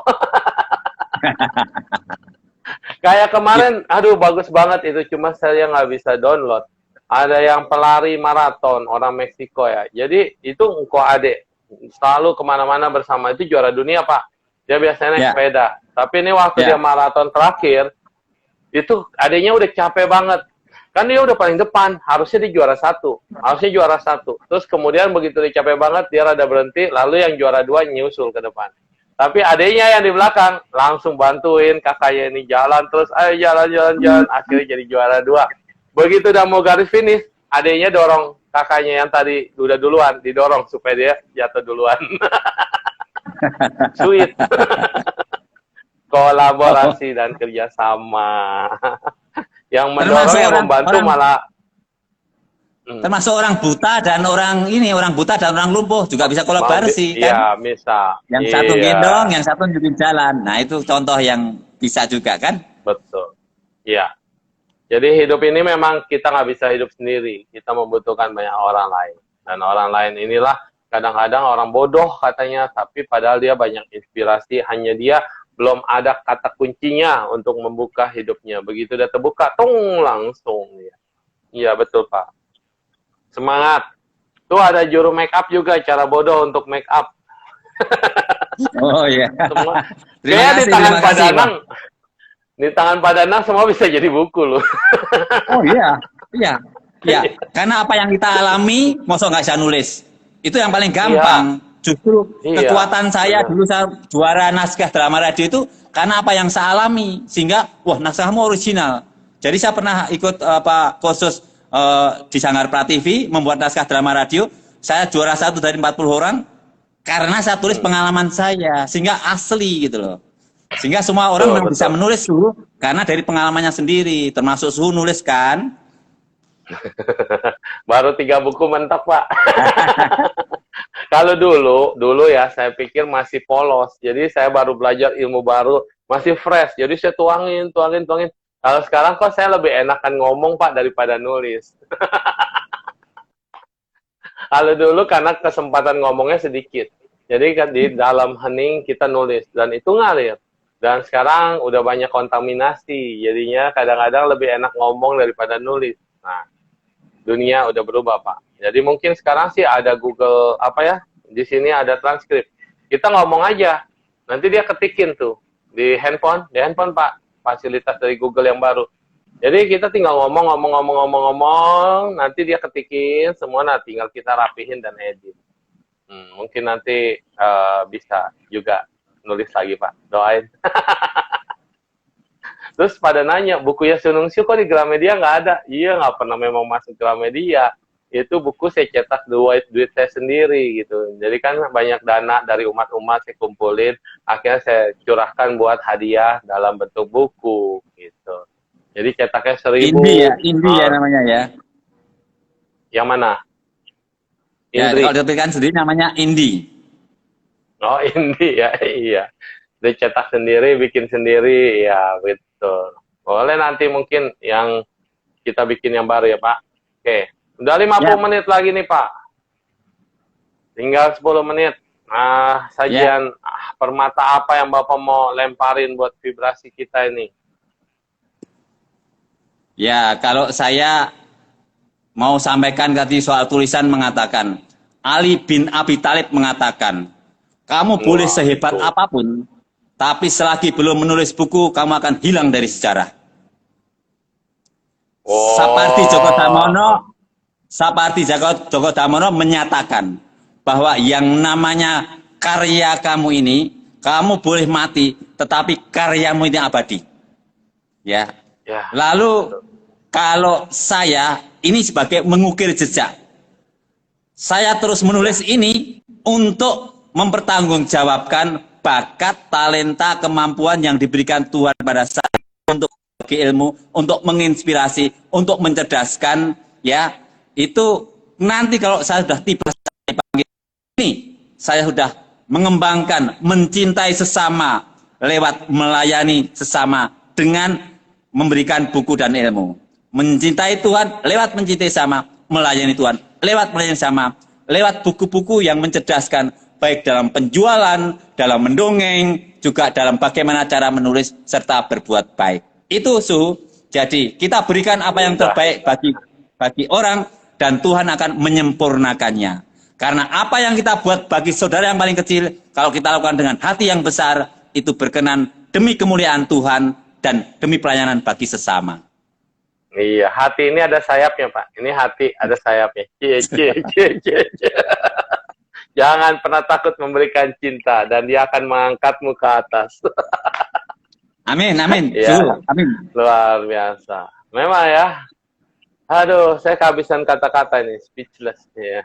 Kayak kemarin, aduh bagus banget itu, cuma saya nggak bisa download. Ada yang pelari maraton, orang Meksiko ya. Jadi itu engkau adik, selalu kemana-mana bersama, itu juara dunia Pak. Dia biasanya naik Ya. sepeda. Tapi ini waktu Ya. dia maraton terakhir, itu adiknya udah capek banget. Kan dia udah paling depan, harusnya dia juara satu. Harusnya juara satu. Terus kemudian begitu dia capek banget, dia rada berhenti, lalu yang juara dua nyusul ke depan. Tapi adiknya yang di belakang langsung bantuin kakaknya ini jalan terus, ayo jalan, akhirnya jadi juara dua. Begitu udah mau garis finish, adiknya dorong kakaknya yang tadi udah duluan, didorong supaya dia jatuh duluan. Sweet. Kolaborasi dan kerjasama. Yang mendorong yang membantu malah termasuk orang buta dan orang lumpuh juga bisa kolaborasi kan? Iya, bisa. Yang satu gendong, yang satu nunjukin jalan. Nah, itu contoh yang bisa juga kan? Betul. Iya. Jadi hidup ini memang kita nggak bisa hidup sendiri. Kita membutuhkan banyak orang lain. Dan orang lain inilah kadang-kadang orang bodoh katanya, tapi padahal dia banyak inspirasi. Hanya dia belum ada kata kuncinya untuk membuka hidupnya. Begitu dia terbuka, tung langsung. Ya. Iya, betul Pak. Semangat. Tuh ada juru make up juga, cara bodoh untuk make up. Oh iya. Kayaknya di tangan Pak Danang. Di tangan Pak Danang semua bisa jadi buku loh. Oh iya. Iya. Iya. Karena apa yang kita alami, masa nggak bisa nulis. Itu yang paling gampang. Justru kekuatan saya dulu saya juara naskah drama radio itu karena apa yang saya alami. Sehingga, wah naskahmu original. Jadi saya pernah ikut kursus di Sanggar Prativi membuat naskah drama radio. Saya juara 1 dari 40 orang karena saya tulis pengalaman saya sehingga asli gitu loh. Sehingga semua orang bisa menulis dulu karena dari pengalamannya sendiri, termasuk Suhu nulis kan. Baru 3 buku mentok Pak. Kalau dulu ya saya pikir masih polos. Jadi saya baru belajar ilmu baru, masih fresh. Jadi saya tuangin. Kalau sekarang kok saya lebih enakan ngomong Pak daripada nulis. Kalau dulu karena kesempatan ngomongnya sedikit. Jadi kan di dalam hening kita nulis dan itu ngalir. Dan sekarang udah banyak kontaminasi. Jadinya kadang-kadang lebih enak ngomong daripada nulis. Nah, dunia udah berubah Pak. Jadi mungkin sekarang sih ada Google di sini ada transkrip. Kita ngomong aja. Nanti dia ketikin tuh di handphone Pak. Fasilitas dari Google yang baru. Jadi kita tinggal ngomong, nanti dia ketikin semua, tinggal kita rapihin dan edit. Mungkin nanti bisa juga nulis lagi Pak, doain. Terus pada nanya, bukunya Sunungsiu kok di Gramedia nggak ada? Iya, nggak pernah memang masuk Gramedia. Itu buku saya cetak duit saya sendiri gitu. Jadi kan banyak dana dari umat-umat saya kumpulin, akhirnya saya curahkan buat hadiah dalam bentuk buku gitu. Jadi cetaknya 1.000. Indi ya namanya ya. Yang mana? Ya, Indri. kalau ditekan sendiri namanya Indi. Oh, Indi ya, iya. Dia cetak sendiri, bikin sendiri, ya betul. Boleh nanti mungkin yang kita bikin yang baru ya Pak. Oke. Udah 50 menit lagi nih Pak. Tinggal 10 menit. Nah, sajian permata apa yang Bapak mau lemparin buat vibrasi kita ini? Ya, kalau saya mau sampaikan tadi soal tulisan mengatakan, Ali bin Abi Thalib mengatakan, kamu boleh sehebat apapun, tapi selagi belum menulis buku, kamu akan hilang dari sejarah. Seperti Djoko Damono menyatakan bahwa yang namanya karya kamu ini, kamu boleh mati, tetapi karyamu ini abadi. Ya. Lalu kalau saya ini sebagai mengukir jejak, saya terus menulis ini untuk mempertanggungjawabkan bakat, talenta, kemampuan yang diberikan Tuhan pada saya untuk bagi ilmu, untuk menginspirasi, untuk mencerdaskan, ya. Itu nanti kalau saya sudah tiba ini, saya sudah mengembangkan, mencintai sesama lewat melayani sesama dengan memberikan buku dan ilmu. Mencintai Tuhan lewat mencintai sama, melayani Tuhan lewat melayani sama, lewat buku-buku yang mencerdaskan, baik dalam penjualan, dalam mendongeng, juga dalam bagaimana cara menulis serta berbuat baik. Itu Su. Jadi kita berikan apa yang terbaik bagi orang dan Tuhan akan menyempurnakannya. Karena apa yang kita buat bagi saudara yang paling kecil, kalau kita lakukan dengan hati yang besar, itu berkenan demi kemuliaan Tuhan dan demi pelayanan bagi sesama. Iya, hati ini ada sayapnya, Pak. Ini hati ada sayapnya. Cie. Jangan pernah takut memberikan cinta dan dia akan mengangkatmu ke atas. Amin. Ya, Amin. luar biasa. Memang ya. Aduh, saya kehabisan kata-kata ini, speechless ya.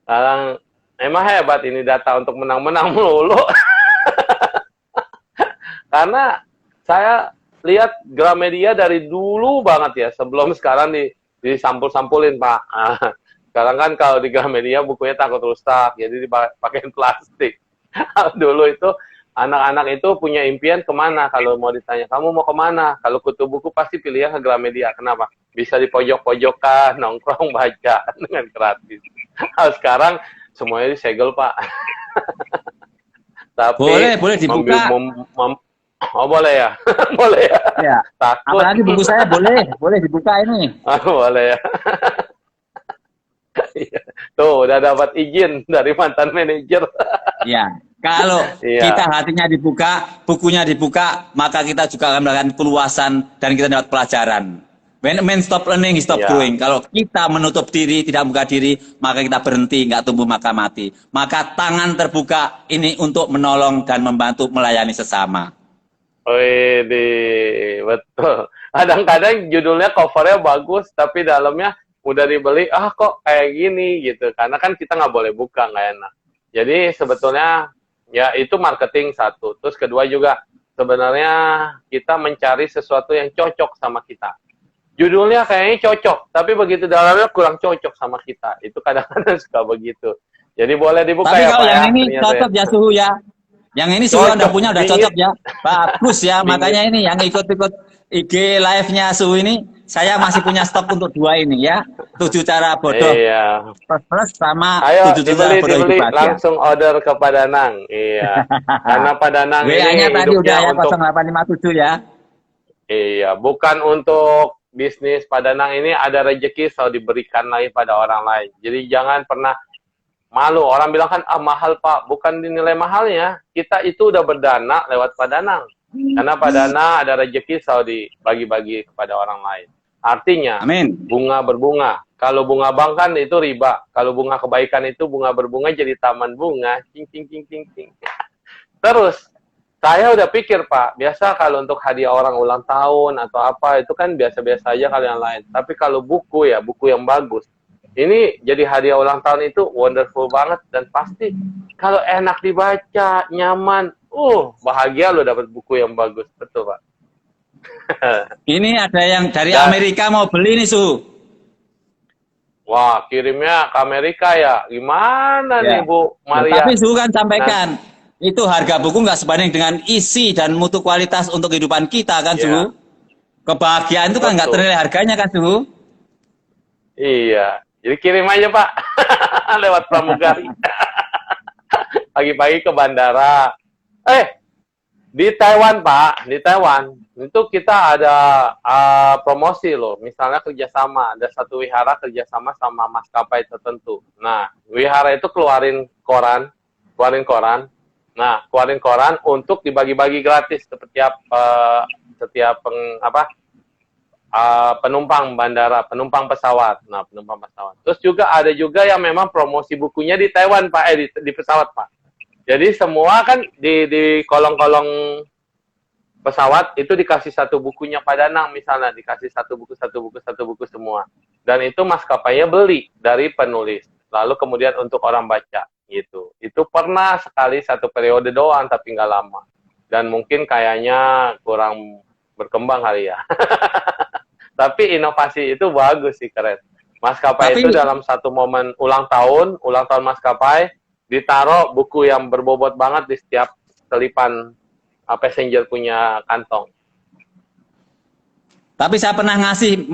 Sekarang memang hebat ini data untuk menang-menang melulu. Karena saya lihat Gramedia dari dulu banget ya, sebelum sekarang disampul-sampulin, Pak. Sekarang kan kalau di Gramedia bukunya takut rusak, jadi dipakai plastik. Dulu itu anak-anak itu punya impian kemana kalau mau ditanya, kamu mau kemana? Kalau kutu buku pasti pilihnya ke Gramedia. Kenapa? Bisa di pojok-pojokan, nongkrong baca dengan gratis. Sekarang semuanya disegel, Pak. Tapi boleh dibuka. Oh boleh ya, boleh ya. Ya. Takut. Apalagi buku saya boleh dibuka ini. Boleh ya. Tuh udah dapat izin dari mantan manajer. Ya, kalau kita hatinya dibuka, bukunya dibuka, maka kita juga akan mendapatkan keluasan dan kita dapat pelajaran. When man stop learning, he stop growing. Kalau kita menutup diri, tidak membuka diri, maka kita berhenti, nggak tumbuh maka mati. Maka tangan terbuka ini untuk menolong dan membantu melayani sesama. Wih, betul. Kadang-kadang judulnya covernya bagus, tapi dalamnya udah dibeli, kok kayak gini gitu. Karena kan kita nggak boleh buka, nggak enak. Jadi sebetulnya ya itu marketing satu. Terus kedua juga sebenarnya kita mencari sesuatu yang cocok sama kita. Judulnya kayaknya cocok, tapi begitu dalamnya kurang cocok sama kita. Itu kadang-kadang suka begitu. Jadi boleh dibuka tapi ya, kalau Pak. yang ini cocok ya Suhu ya. Yang ini Suhu Anda punya udah cocok ya. Bagus ya, makanya ini yang ikut-ikut IG live-nya Suhu ini, saya masih punya stok untuk 2 ini ya. 7 cara bodoh. Iya. Plus sama Ayo 7 cara bodoh dibeli, hidup bahagia. langsung order ke Pak Danang. Iya. Karena Pak Danang ini WA-nya tadi udah ya untuk 0857 ya. Iya, bukan untuk bisnis. Pak Danang ini ada rezeki selalu diberikan lagi pada orang lain. Jadi jangan pernah malu. Orang bilang kan, mahal Pak. Bukan dinilai mahalnya. Kita itu udah berdana lewat Pak Danang. Karena Pak Danang ada rezeki selalu dibagi-bagi kepada orang lain. Artinya, Amin. Bunga berbunga. Kalau bunga bank kan itu riba. Kalau bunga kebaikan itu bunga berbunga jadi taman bunga. Cing, cing, cing, cing, cing. Terus, saya udah pikir Pak, biasa kalau untuk hadiah orang ulang tahun atau apa, itu kan biasa-biasa aja kalau yang lain. Tapi kalau buku ya, buku yang bagus. Ini jadi hadiah ulang tahun itu wonderful banget. Dan pasti kalau enak dibaca, nyaman, bahagia lo dapat buku yang bagus. Betul Pak. Ini ada yang dari Amerika mau beli nih Su. Wah, kirimnya ke Amerika ya. Gimana nih Bu Maria? Tapi Su kan sampaikan, itu harga buku nggak sebanding dengan isi dan mutu kualitas untuk kehidupan kita kan Su. Kebahagiaan itu kan nggak ternilai harganya kan Su. Iya, jadi kirim aja Pak. Lewat pramugari. Pagi-pagi ke bandara. Di Taiwan Pak, di Taiwan itu kita ada promosi loh. Misalnya kerjasama, ada satu wihara kerjasama sama maskapai tertentu. Nah, wihara itu keluarin koran. Nah, keluarin koran untuk dibagi-bagi gratis setiap penumpang bandara, penumpang pesawat. Nah, penumpang pesawat. Terus juga ada juga yang memang promosi bukunya di Taiwan Pak, di pesawat Pak. Jadi semua kan di kolong-kolong pesawat itu dikasih satu bukunya Pak Danang misalnya, dikasih satu buku semua. Dan itu maskapainya beli dari penulis. Lalu kemudian untuk orang baca gitu. Itu pernah sekali satu periode doang tapi nggak lama. Dan mungkin kayaknya kurang berkembang kali ya. Tapi inovasi itu bagus sih, keren. Maskapai itu dalam satu momen ulang tahun maskapai, ditaruh buku yang berbobot banget di setiap selipan passenger punya kantong. Tapi saya pernah ngasih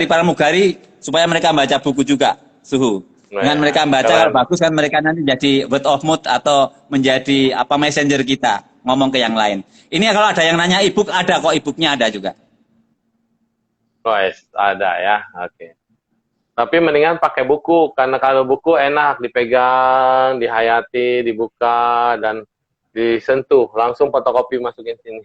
pramugari supaya mereka baca buku juga, Suhu. Dengan mereka baca kalau bagus kan mereka nanti jadi word of mouth atau menjadi messenger kita ngomong ke yang lain. Ini kalau ada yang nanya e-book, ada kok, e-booknya ada juga. Guys, ada ya. Oke. Tapi mendingan pakai buku, karena kalau buku enak dipegang, dihayati, dibuka, dan disentuh. Langsung fotokopi masukin sini.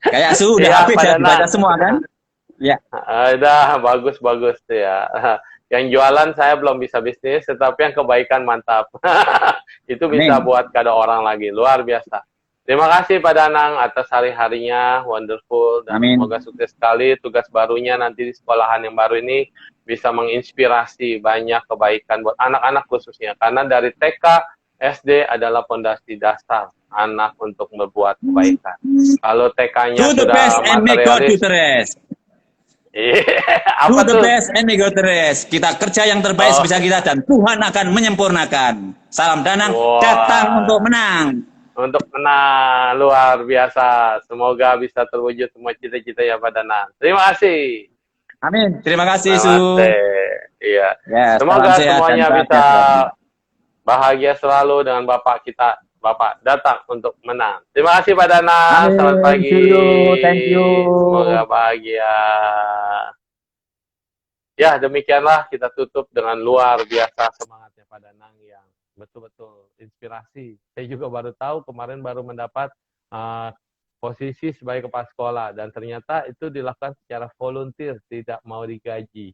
Kayak suhu udah Iya, habis Pak ya, Danang. dibaca semua kan? Ya. Ada, bagus-bagus tuh ya. Yang jualan saya belum bisa bisnis, tetapi yang kebaikan mantap. Itu bisa Amin. buat kado orang lagi, luar biasa. Terima kasih Pak Danang atas hari-harinya, wonderful, dan Amin. semoga sukses sekali tugas barunya nanti di sekolahan yang baru ini bisa menginspirasi banyak kebaikan buat anak-anak khususnya. Karena dari TK, SD adalah fondasi dasar anak untuk berbuat kebaikan. Kalau TK-nya Do the sudah best and make God do materialis, the rest. iya, Do apa the tuh? best and make God the rest. Kita kerja yang terbaik Oh. sebisa kita dan Tuhan akan menyempurnakan. Salam Danang, Wah. datang untuk menang. Untuk menang, luar biasa. Semoga bisa terwujud semua cita-cita ya Pak Danang. Terima kasih. Amin. Terima kasih, Su. Namaste. Iya. Ya, Semoga salam sehat semuanya dan bisa bahagia. bahagia selalu dengan Bapak kita. Bapak datang untuk menang. Terima kasih Pak Danang. Amin. Selamat pagi. See you. Thank you. Semoga bahagia. Ya, demikianlah kita tutup dengan luar biasa semangatnya Pak Danang yang betul-betul inspirasi. Saya juga baru tahu kemarin baru mendapat posisi sebagai kepala sekolah dan ternyata itu dilakukan secara volunteer, tidak mau digaji.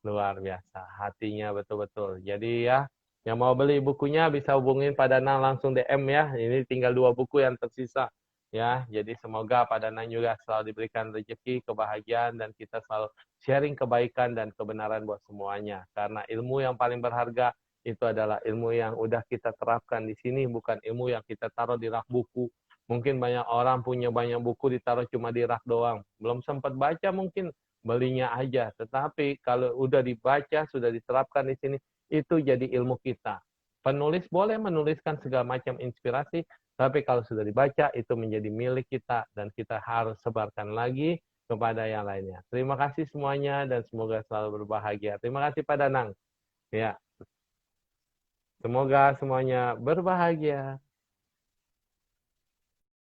Luar biasa, hatinya betul-betul. Jadi ya, yang mau beli bukunya bisa hubungin Pak Danang langsung DM ya. Ini tinggal 2 buku yang tersisa. Ya, jadi semoga Pak Danang juga selalu diberikan rezeki, kebahagiaan, dan kita selalu sharing kebaikan dan kebenaran buat semuanya. Karena ilmu yang paling berharga itu adalah ilmu yang udah kita terapkan di sini, bukan ilmu yang kita taruh di rak buku. Mungkin banyak orang punya banyak buku ditaruh cuma di rak doang. Belum sempat baca mungkin belinya aja. Tetapi kalau udah dibaca, sudah diterapkan di sini, itu jadi ilmu kita. Penulis boleh menuliskan segala macam inspirasi, tapi kalau sudah dibaca, itu menjadi milik kita, dan kita harus sebarkan lagi kepada yang lainnya. Terima kasih semuanya, dan semoga selalu berbahagia. Terima kasih Pak Danang. Ya. Semoga semuanya berbahagia.